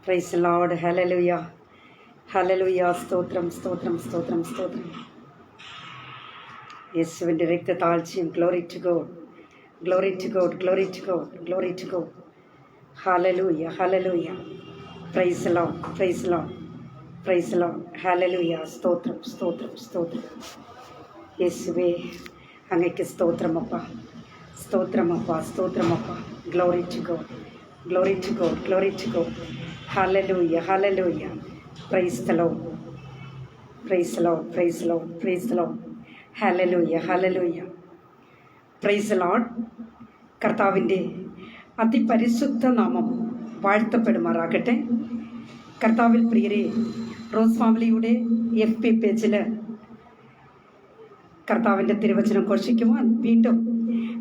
Price the Lord. ഹല്ലേലൂയ, ഹല്ലേലൂയ. സ്തോത്രം, സ്തോത്രം, സ്തോത്രം, സ്തോത്രം. യേശുവിൻ്റെ രക്തത്താഴ്ചയും. Glory to God, glory to God, glory to God, glory to God. ഹല്ലേലൂയ, ഹല്ലേലൂയ. Praise the Lord, praise the Lord, praise the Lord. ഹല്ലേലൂയ. സ്തോത്രം, സ്തോത്രം, സ്തോത്രം. യേശുവേ, അങ്ങയ്ക്ക് സ്തോത്രമപ്പ, സ്തോത്രമപ്പ, സ്തോത്രമപ്പ. Glory to God, glory to God, glory to God. ഹല്ലേലൂയ, ഹല്ലേലൂയ. Praise the Lord, praise the Lord, praise the Lord, praise the Lord. ഹല്ലേലൂയ, ഹല്ലേലൂയ. Praise the Lord. കർത്താവിൻ്റെ അതിപരിശുദ്ധ നാമം വാഴ്ത്തപ്പെടുമാറാകട്ടെ. കർത്താവിൽ പ്രിയരെ, റോസ് ഫാമിലിയുടെ FB പേജിൽ കർത്താവിൻ്റെ തിരുവചനം ഘോഷിക്കുവാൻ വീണ്ടും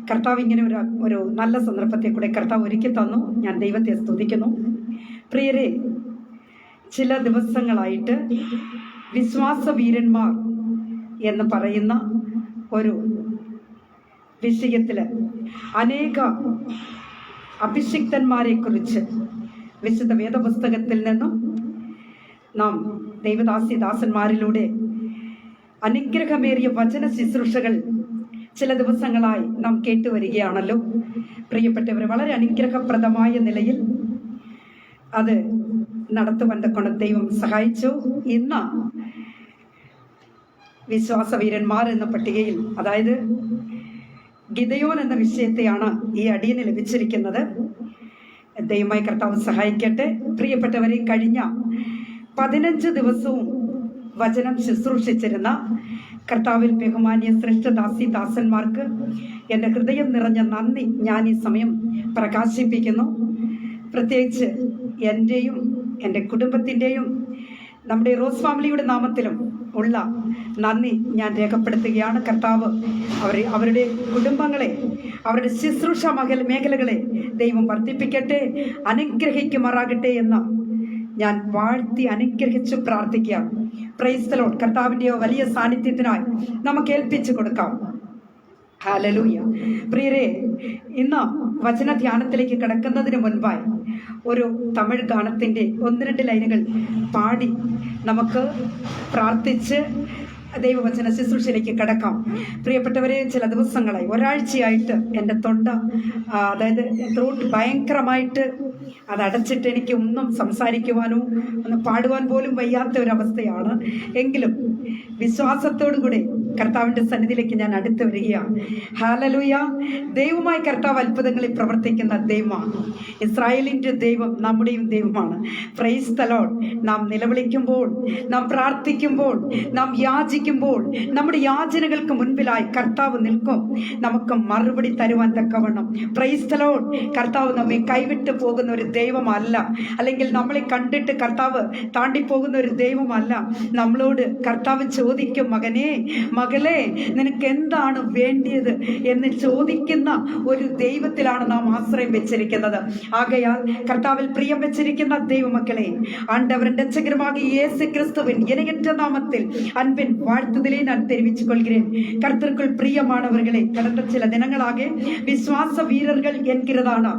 കർത്താവ് ഇങ്ങനെ ഒരു നല്ല സന്ദർഭത്തെ കൂടെ കർത്താവ് ഒരുക്കി തന്നു. ഞാൻ ദൈവത്തെ സ്തുതിക്കുന്നു. പ്രിയരെ, ചില ദിവസങ്ങളായിട്ട് വിശ്വാസവീരന്മാർ എന്ന് പറയുന്ന ഒരു വിഷയത്തിൽ അനേക അഭിഷിക്തന്മാരെക്കുറിച്ച് വിശുദ്ധ വേദപുസ്തകത്തിൽ നിന്നും നാം ദൈവദാസിദാസന്മാരിലൂടെ അനുഗ്രഹമേറിയ വചന ശുശ്രൂഷകൾ ചില ദിവസങ്ങളായി നാം കേട്ടുവരികയാണല്ലോ. പ്രിയപ്പെട്ടവർ, വളരെ അനുഗ്രഹപ്രദമായ നിലയിൽ അത് നടത്തുവാൻ തക്കോണം ദൈവം സഹായിച്ചു. ഇന്ന് വിശ്വാസവീരന്മാർ എന്ന പട്ടികയിൽ, അതായത് ഗിദയോൻ എന്ന വിഷയത്തെയാണ് ഈ അടിയന് ലഭിച്ചിരിക്കുന്നത്. ദൈവമായി കർത്താവ് സഹായിക്കട്ടെ. പ്രിയപ്പെട്ടവരെ, കഴിഞ്ഞ 15 ദിവസവും വചനം ശുശ്രൂഷിച്ചിരുന്ന കർത്താവിൽ ബഹുമാന്യ ശ്രേഷ്ഠദാസിദാസന്മാർക്ക് എൻ്റെ ഹൃദയം നിറഞ്ഞ നന്ദി ഞാൻ ഈ സമയം പ്രകാശിപ്പിക്കുന്നു. പ്രത്യേകിച്ച് എൻ്റെയും എൻ്റെ കുടുംബത്തിൻ്റെയും നമ്മുടെ റോസ് ഫാമിലിയുടെ നാമത്തിലും ഉള്ള നന്ദി ഞാൻ രേഖപ്പെടുത്തുകയാണ്. കർത്താവ് അവരുടെ കുടുംബങ്ങളെ, അവരുടെ ശുശ്രൂഷ മേഖലകളെ ദൈവം വർദ്ധിപ്പിക്കട്ടെ, അനുഗ്രഹിക്കുമാറാകട്ടെ എന്ന് ഞാൻ വാഴ്ത്തി അനുഗ്രഹിച്ച് പ്രാർത്ഥിക്കാം. Praise the Lord. കർത്താവിൻ്റെ വലിയ സാന്നിധ്യത്തിനായി നമുക്ക് ഏൽപ്പിച്ചു കൊടുക്കാം. ഹല്ലേലൂയ. പ്രിയരെ, ഇന്ന് വചന ധ്യാനത്തിലേക്ക് കിടക്കുന്നതിന് മുൻപായി ഒരു തമിഴ് ഗാനത്തിൻ്റെ 1-2 ലൈനുകൾ പാടി നമുക്ക് പ്രാർത്ഥിച്ച് ദൈവവചന ശുശ്രൂഷയിലേക്ക് കിടക്കാം. പ്രിയപ്പെട്ടവരെ, ചില ദിവസങ്ങളായി, ഒരാഴ്ചയായിട്ട് എൻ്റെ തൊണ്ട, അതായത് ത്രോട്ട് ഭയങ്കരമായിട്ട് അത് അടച്ചിട്ട് എനിക്ക് ഒന്നും സംസാരിക്കുവാനോ ഒന്ന് പാടുവാൻ പോലും വയ്യാത്ത ഒരവസ്ഥയാണ്. എങ്കിലും വിശ്വാസത്തോടു കൂടെ കർത്താവിൻ്റെ സന്നിധിയിലേക്ക് ഞാൻ അടുത്ത് വരികയാണ്. ഹല്ലേലൂയ. ദൈവമായി കർത്താവ് അത്ഭുതങ്ങളിൽ പ്രവർത്തിക്കുന്ന ദൈവമാണ്. ഇസ്രായേലിൻ്റെ ദൈവം നമ്മുടെയും ദൈവമാണ്. Price the Lord. നാം നിലവിളിക്കുമ്പോൾ, നാം പ്രാർത്ഥിക്കുമ്പോൾ, നാം യാചിക്കുമ്പോൾ, നമ്മുടെ യാചനകൾക്ക് മുൻപിലായി കർത്താവ് നിൽക്കും, നമുക്ക് മറുപടി തരുവാൻ തക്കവണ്ണം. Price the Lord. കർത്താവ് നമ്മെ കൈവിട്ട് പോകുന്ന ഒരു ദൈവമല്ല, അല്ലെങ്കിൽ നമ്മളെ കണ്ടിട്ട് കർത്താവ് താണ്ടിപ്പോകുന്ന ഒരു ദൈവമല്ല. നമ്മളോട് കർത്താവ് ചോദിക്കും, മകനെ, മകളെ, നിനക്ക് എന്താണ് വേണ്ടിയത് എന്ന് ചോദിക്കുന്ന ഒരു ദൈവത്തിലാണ് നാം ആശ്രയം വെച്ചിരിക്കുന്നത്. ആകയാൽ കർത്താവിൽ പ്രിയം വെച്ചിരിക്കുന്ന ദൈവമക്കളെ, ஆண்டவரின் இரட்சகருமாகிய இயேசு கிறிஸ்துவின் இணையற்ற நாமத்தில் அன்பின் வாழ்த்துதலை நான் தெரிவித்துக் கொள்கிறேன். கர்த்தருக்குள் பிரியமானவர்களே, கடந்த சில தினங்களாக விசுவாச வீரர்கள் என்கிறதான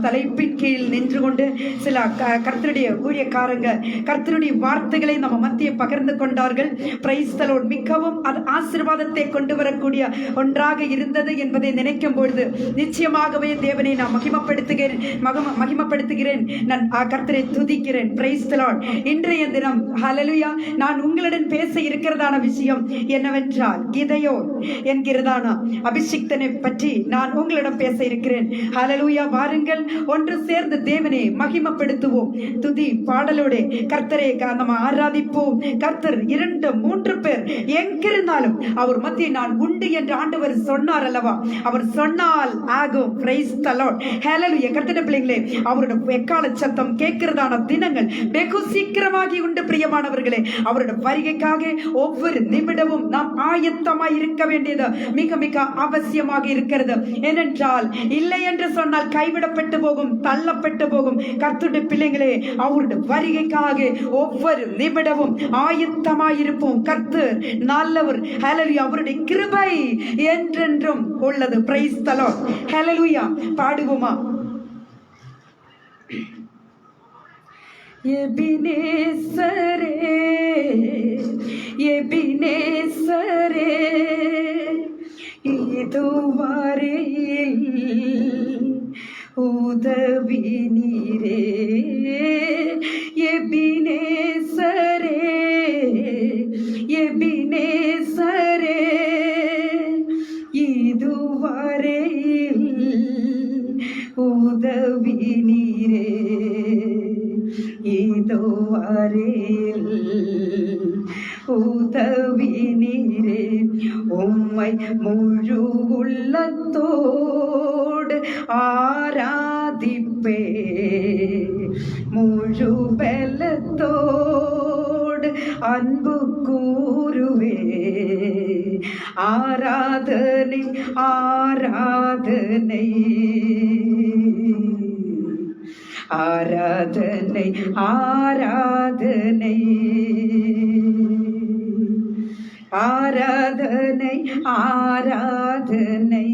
தலைப்பின் கீழ் நின்று கொண்டு சில கர்த்தருடைய ஊழியக்காரங்க கர்த்தருடைய வார்த்தைகளை நம்ம மத்திய பகிர்ந்து கொண்டார்கள். Price the Lord. மிகவும் அது ஆசீர்வாதத்தை கொண்டு வரக்கூடிய ஒன்றாக இருந்தது என்பதை நினைக்கும் பொழுது நிச்சயமாகவே தேவனை நான் மகிமைப்படுத்துகிறேன். நான் கர்த்தரை துதிக்கிறேன். Price the Lord. இன்றைய தினம் ஹல்லேலூயா, நான் உங்களுடன் பேச இருக்கிறதான விஷயம் என்னவென்றால், கிதயோன் என்கிறதான அபிஷிக்தனை பற்றி நான் உங்களிடம் பேச இருக்கிறேன். ஹல்லேலூயா. வாருங்கள், ஒன்று சேர்ந்து தேவனை மகிமைப்படுத்துவோம். துதி பாடலோடு கர்த்தரை நம்ம ஆராதிப்போம். கர்த்தர் 2-3 பேர் எங்கிருந்தாலும் அவர் மத்திய நான் உண்டு என்று ஆண்டவர் சொன்னார் அல்லவா? அவர் சொன்னால் ஆகும். Praise the Lord. ஹல்லேலூயா. கர்த்தருடைய பிள்ளைகளே, அவருடைய எக்கால சத்தம் கேட்கிறதான தினங்கள் வெகு சீக்கிரமாகி உண்டு. பிரியமானவர்களே, அவருடைய வருகைக்காக ஒவ்வொரு நிமிடமும் நாம் ஆயத்தமாய் இருக்க வேண்டியது மிக மிக அவசியமாக இருக்கிறது. ஏனென்றால் இல்லை என்று சொன்னால் கைவிடப்பட்டு போகும், தள்ளப்பட்டு போகும். கர்த்தருடைய பிள்ளைகளே, அவருடைய வருகைக்காக ஒவ்வொரு நிமிடமும் ஆயத்தமாய் இருப்போம். கர்த்தர் நல்லவர். ஹல்லேலூயா. அவருடைய கிருபை என்றென்றும் உள்ளது. Price the Lord. ஹல்லேலூயா. பாடுவோமா? എബിനേസരേ എബിനേസരേ ഇതുവരെയിൽ ഉദവി നീരേ എബിനേസരേ എബിനേസരേ ഇതുവരെയിൽ ഉദവി നീരേ இதுவரையில் உதவி நீரே. உம்மை முழு உள்ளத்தோடு ஆராதிப்பே, முழு பலத்தோடு அன்பு கூறுவே. ஆராதனை ஆராதனை ஆராதனை ஆராதனை ஆராதனை ஆராதனை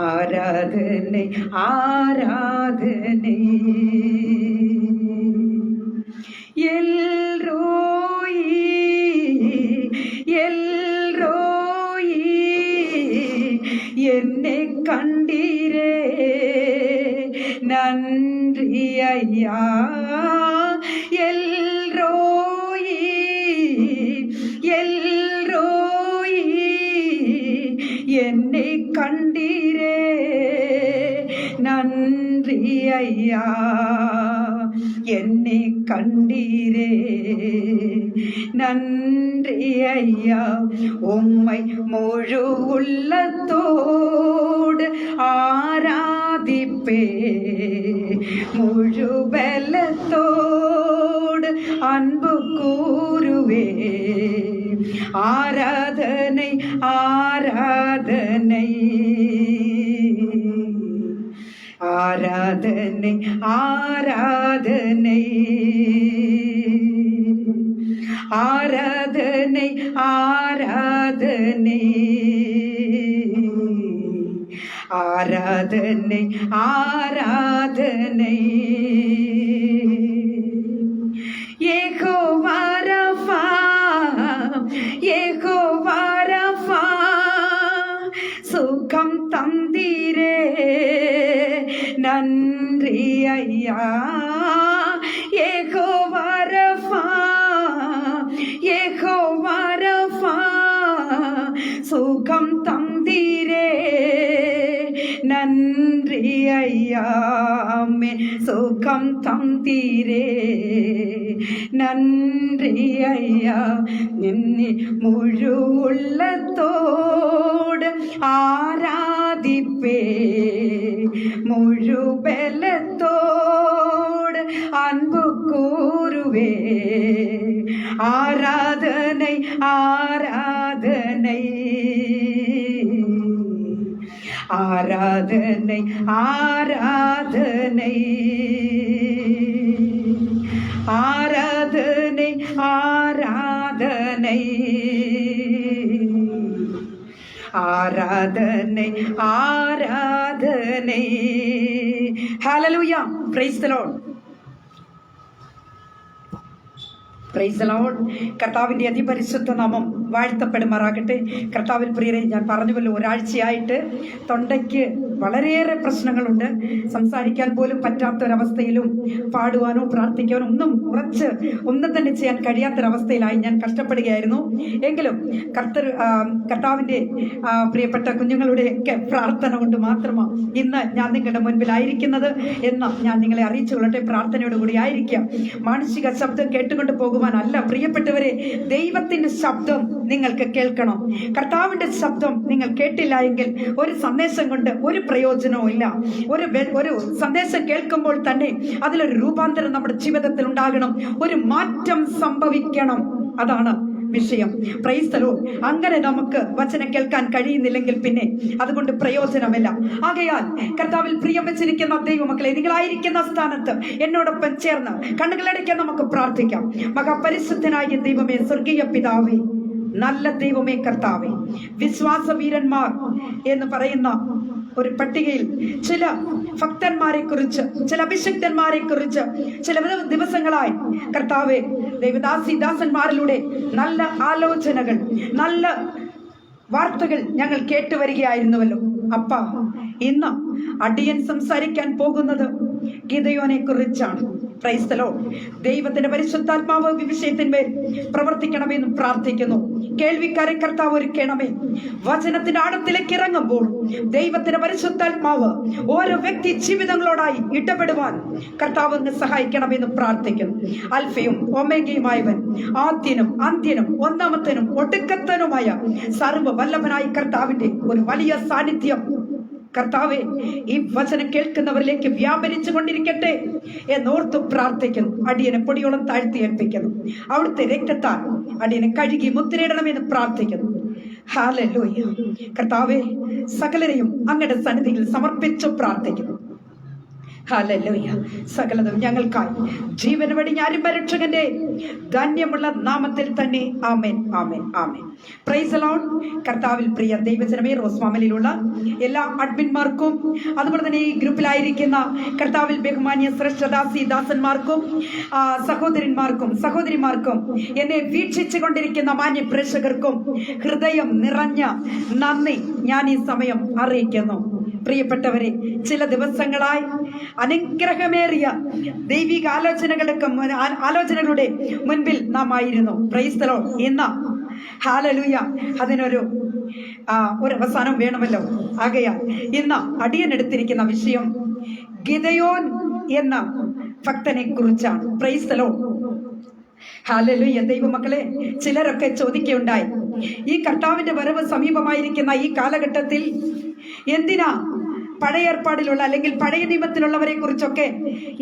ஆராதனை ஆராதனை எல்ரோயி எல்ரோயி என்னை கண்டீரே நன்றி ஐயா. எல்ரோயி எல்ரோயி என்னை கண்டீரே நன்றி ஐயா. என்னை கண்டீரே நன்றி ஐயா. உம்மை முழு உள்ளத்தோடு ஆராதிப்பே, முழு பலத்தோடு அன்பு கூறுவே. ஆராதனை ஆராதனை ஆராதனை ஆராதனை ஆராதனை ஆராதனை ஆராதனை ஆராதனை யெகோவா ரஃபா யெகோவா ரஃபா சுகம் தந்தீரே நன்றி ஐயா. யெகோவா ரஃபா யெகோவா ரஃபா சுகம் தந்தீரே நன்றி ஐயா. சுகம் தந்தீரே நன்றி ஐயா. என்னை முழு உள்ளத்தோடு ஆராதிப்பே, முழு பலத்தோடு அன்பு கூறுவே. ஆராதனை ஆராதனை ஆராதனை ஆராதனை ஆராதனை ஆராதனை ஆராதனை ஆராதனை. ஹல்லேலூயா. Praise the Lord. Praise the Lord. കർത്താവിൻ്റെ അതിപരിശുദ്ധ നാമം വാഴ്ത്തപ്പെടുമാറാകട്ടെ. കർത്താവിൽ പ്രിയരെ, ഞാൻ പറഞ്ഞുവല്ലോ, ഒരാഴ്ചയായിട്ട് തൊണ്ടയ്ക്ക് വളരെയേറെ പ്രശ്നങ്ങളുണ്ട്. സംസാരിക്കാൻ പോലും പറ്റാത്തൊരവസ്ഥയിലും പാടുവാനോ പ്രാർത്ഥിക്കാനോ ഒന്നും തന്നെ ചെയ്യാൻ കഴിയാത്തൊരവസ്ഥയിലായി ഞാൻ കഷ്ടപ്പെടുകയായിരുന്നു. എങ്കിലും കർത്താവിൻ്റെ പ്രിയപ്പെട്ട കുഞ്ഞുങ്ങളുടെയൊക്കെ പ്രാർത്ഥന കൊണ്ട് മാത്രമാണ് ഇന്ന് ഞാൻ നിങ്ങളുടെ മുൻപിലായിരിക്കുന്നത് എന്ന് ഞാൻ നിങ്ങളെ അറിയിച്ചു കൊള്ളട്ടെ. പ്രാർത്ഥനയോടുകൂടി ആയിരിക്കാം. മാനുഷിക ശബ്ദം കേട്ടുകൊണ്ട് പോകുവാനല്ല പ്രിയപ്പെട്ടവരെ, ദൈവത്തിൻ്റെ ശബ്ദം നിങ്ങൾക്ക് കേൾക്കണം. കർത്താവിൻ്റെ ശബ്ദം നിങ്ങൾ കേട്ടില്ല എങ്കിൽ ഒരു സന്ദേശം കൊണ്ട് ഒരു പ്രയോജനവും ഇല്ല. ഒരു സന്ദേശം കേൾക്കുമ്പോൾ തന്നെ അതിലൊരു രൂപാന്തരം നമ്മുടെ ജീവിതത്തിൽ ഉണ്ടാകണം, ഒരു മാറ്റം സംഭവിക്കണം. അതാണ് വിഷയം. Price the Lord. അങ്ങനെ നമുക്ക് വചനം കേൾക്കാൻ കഴിയുന്നില്ലെങ്കിൽ പിന്നെ അതുകൊണ്ട് പ്രയോജനമില്ല. ആകയാൽ കർത്താവിൽ പ്രിയം വെച്ചിരിക്കുന്ന ദൈവമക്കളെ, നിങ്ങളായിരിക്കുന്ന സ്ഥാനത്ത് എന്നോടൊപ്പം ചേർന്ന് കണ്ണുകളടയ്ക്കാൻ നമുക്ക് പ്രാർത്ഥിക്കാം. മഹാപരിശുദ്ധനായ ദൈവമേ, സ്വർഗീയ പിതാവേ, നല്ല ദൈവമേ, കർത്താവേ, വിശ്വാസവീരന്മാർ എന്ന് പറയുന്ന ഒരു പട്ടികയിൽ ചില ഭക്തന്മാരെ കുറിച്ച്, ചില അഭിഷിക്തന്മാരെ കുറിച്ച് ചില ദിവസങ്ങളായി കർത്താവേ ദാസന്മാരിലൂടെ നല്ല ആലോചനകൾ, നല്ല വാർത്തകൾ ഞങ്ങൾ കേട്ടുവരികയായിരുന്നുവല്ലോ. അപ്പ ഇന്ന് അടിയൻ സംസാരിക്കാൻ പോകുന്നത് ഗിദെയോനെ കുറിച്ചാണ്. Price the Lord. ദൈവത്തിന്റെ പരിശുദ്ധാത്മാവ് ഈ വിഷയത്തിന്മേൽ പ്രവർത്തിക്കണമെന്നും പ്രാർത്ഥിക്കുന്നു. കേൾവിക്കാരെ കർത്താവ് ഒരുക്കണമേ. വചനത്തിന്റെ ആഴത്തിലേക്ക് ഇറങ്ങുമ്പോൾ ദൈവത്തിന്റെ പരിശുദ്ധാത്മാവ് ഓരോ വ്യക്തി ജീവിതങ്ങളോടായി ഇടപെടുവാൻ കർത്താവ് അങ്ങ് സഹായിക്കണമെന്നും പ്രാർത്ഥിക്കുന്നു. അൽഫയും ഒമേഗയുമായവൻ, ആദ്യനും അന്ത്യനും ഒന്നാമത്തനും ഒടുക്കത്തനുമായ സർവ്വ വല്ലഭനായി കർത്താവിന്റെ ഒരു വലിയ സാന്നിധ്യം കർത്താവെ ഈ വചനം കേൾക്കുന്നവരിലേക്ക് വ്യാപരിച്ചു കൊണ്ടിരിക്കട്ടെ എന്നോർത്ത് പ്രാർത്ഥിക്കുന്നു. അടിയനെ പൊടിയോളം താഴ്ത്തി ഏൽപ്പിക്കുന്നു. അവിടുത്തെ രക്തത്താൽ അടിയനെ കഴുകി മുദ്രയിടണമെന്ന് പ്രാർത്ഥിക്കുന്നു. ഹല്ലേലൂയ. കർത്താവെ സകലരെയും അങ്ങയുടെ സന്നിധിയിൽ സമർപ്പിച്ചു പ്രാർത്ഥിക്കുന്നു. ഹല്ലേലൂയ. സകലതും ഞങ്ങൾക്കായി ജീവൻ വെടിഞ്ഞ അരിമരക്ഷകന്റെ ധന്യമുള്ള നാമത്തിൽ തന്നെ ആമേൻ, ആമേൻ, ആമേൻ. Praise the Lord. കർത്താവിൽ പ്രിയ ദൈവജനമേ, റോസ് ഫാമിലിയിലുള്ള എല്ലാ അഡ്മിന്മാർക്കും അതുപോലെ തന്നെ ഈ ഗ്രൂപ്പിലായിരിക്കുന്ന കർത്താവിൽ ബഹുമാന്യ ശ്രേഷ്ഠദാസന്മാർക്കും സഹോദരന്മാർക്കും സഹോദരിമാർക്കും എന്നെ വീക്ഷിച്ചു കൊണ്ടിരിക്കുന്ന മാന്യ പ്രേക്ഷകർക്കും ഹൃദയം നിറഞ്ഞ നന്ദി ഞാൻ ഈ സമയം അറിയിക്കുന്നു. പ്രിയപ്പെട്ടവരെ, ചില ദിവസങ്ങളായി അനുഗ്രഹമേറിയ ദൈവിക ആലോചനകളുടെ മുൻപിൽ നാം ആയിരുന്നു. Price the Lord. ഇന്ന് ഹല്ലേലൂയ അതിനൊരു അവസാനം വേണമല്ലോ. ആകയാൽ ഇന്ന് അടിയൻ എടുത്തിരിക്കുന്ന വിഷയം ഗിദെയോൻ എന്ന ഭക്തനെ കുറിച്ചാണ്. Price the Lord. ഹല്ലേലൂയ. ദൈവമക്കളെ, ചിലരൊക്കെ ചോദിക്കുകയുണ്ടായി, ഈ കർത്താവിന്റെ വരവ് സമീപമായിരിക്കുന്ന ഈ കാലഘട്ടത്തിൽ എന്തിനാ പഴയ ഏർപ്പാടിലുള്ള അല്ലെങ്കിൽ പഴയ നിയമത്തിലുള്ളവരെ കുറിച്ചൊക്കെ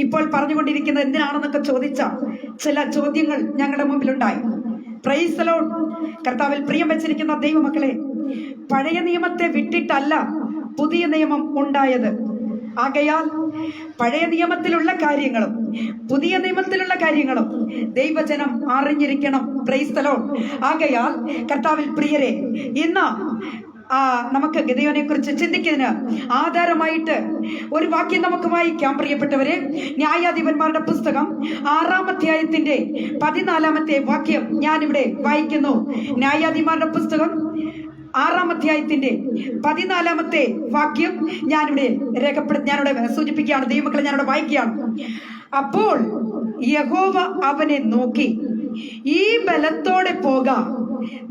ഇപ്പോൾ പറഞ്ഞുകൊണ്ടിരിക്കുന്നത് എന്തിനാണെന്നൊക്കെ ചോദിച്ച ചില ചോദ്യങ്ങൾ ഞങ്ങളുടെ മുമ്പിലുണ്ടായി. Price the Lord. കർത്താവിൽ പ്രിയം വെച്ചിരിക്കുന്ന ദൈവമക്കളെ, പഴയ നിയമത്തെ വിട്ടിട്ടല്ല പുതിയ നിയമം ഉണ്ടായത്. ആകയാൽ പഴയ നിയമത്തിലുള്ള കാര്യങ്ങളും പുതിയ നിയമത്തിലുള്ള കാര്യങ്ങളും ദൈവജനം അറിഞ്ഞിരിക്കണം. Price the Lord. ആകയാൽ കർത്താവിൽ പ്രിയരെ, ഇന്ന് നമുക്ക് ഗിദെയോനെ കുറിച്ച് ചിന്തിക്കുന്നതിന് ആധാരമായിട്ട് ഒരു വാക്യം നമുക്ക് വായിക്കാം. പ്രിയപ്പെട്ടവരെ, ന്യായാധിപന്മാരുടെ പുസ്തകം 6-ാം അധ്യായത്തിന്റെ 14-ാമത്തെ വാക്യം ഞാനിവിടെ വായിക്കുന്നു. ന്യായാധിപന്മാരുടെ പുസ്തകം 6-ാം അധ്യായത്തിന്റെ 14-ാമത്തെ വാക്യം ഞാനിവിടെ സൂചിപ്പിക്കുകയാണ്. ദൈവമക്കളെ, ഞാനിവിടെ വായിക്കുകയാണ്. അപ്പോൾ യഹോവ അവനെ നോക്കി, ഈ ബലത്തോടെ പോകാം,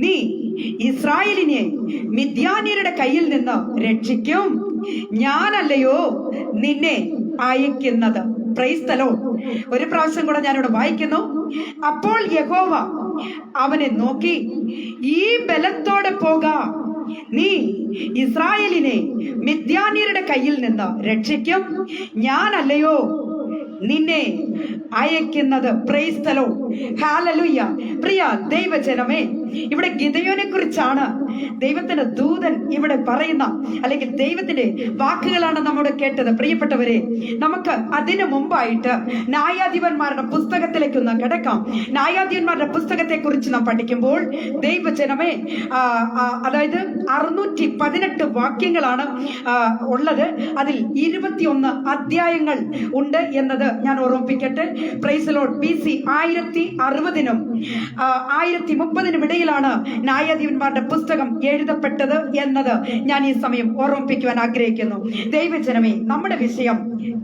നീ ഇസ്രായേലിനെ മിദ്യാന്യരുടെ കയ്യിൽ നിന്ന് രക്ഷിക്കും, ഞാനല്ലയോ നിന്നെ അയക്കുന്നത്. Price the Lord. ഒരു പ്രാവശ്യം കൂടെ ഞാനിവിടെ വായിക്കുന്നു. അപ്പോൾ യഹോവ അവനെ നോക്കി, ഈ ബലത്തോടെ പോകാം, നീ ഇസ്രായേലിനെ മിദ്യാന്യരുടെ കയ്യിൽ നിന്ന് രക്ഷിക്കും, ഞാനല്ലയോ നിന്നെ അയക്കുന്നത്. Price the Lord. ഹല്ലേലൂയ. പ്രിയ ദൈവജനമേ, ഇവിടെ ഗിദെയോനെ കുറിച്ചാണ് ദൈവത്തിന്റെ ദൂതൻ ഇവിടെ പറയുന്ന, അല്ലെങ്കിൽ ദൈവത്തിന്റെ വാക്കുകളാണ് നമ്മോട് കേട്ടത്. പ്രിയപ്പെട്ടവരെ, നമുക്ക് അതിനു മുമ്പായിട്ട് ന്യായാധിപന്മാരുടെ പുസ്തകത്തിലേക്ക് ഒന്ന് കിടക്കാം. ന്യായാധിപന്മാരുടെ പുസ്തകത്തെ കുറിച്ച് നാം പഠിക്കുമ്പോൾ ദൈവജനമേ, അതായത് 618 വാക്യങ്ങളാണ് ഉള്ളത്. അതിൽ 21 അധ്യായങ്ങൾ ഉണ്ട് എന്നത് ഞാൻ ഓർമ്മിപ്പിക്കട്ടെ. Praise the Lord. BC 1060-നും 1030-നും ഇടയിലാണ് ന്യായാധിപന്മാരുടെ പുസ്തകം എഴുതപ്പെട്ടത് എന്നത് ഞാൻ ഈ സമയം ഓർമ്മിപ്പിക്കുവാൻ ആഗ്രഹിക്കുന്നു. ദൈവജനമേ, നമ്മുടെ വിഷയം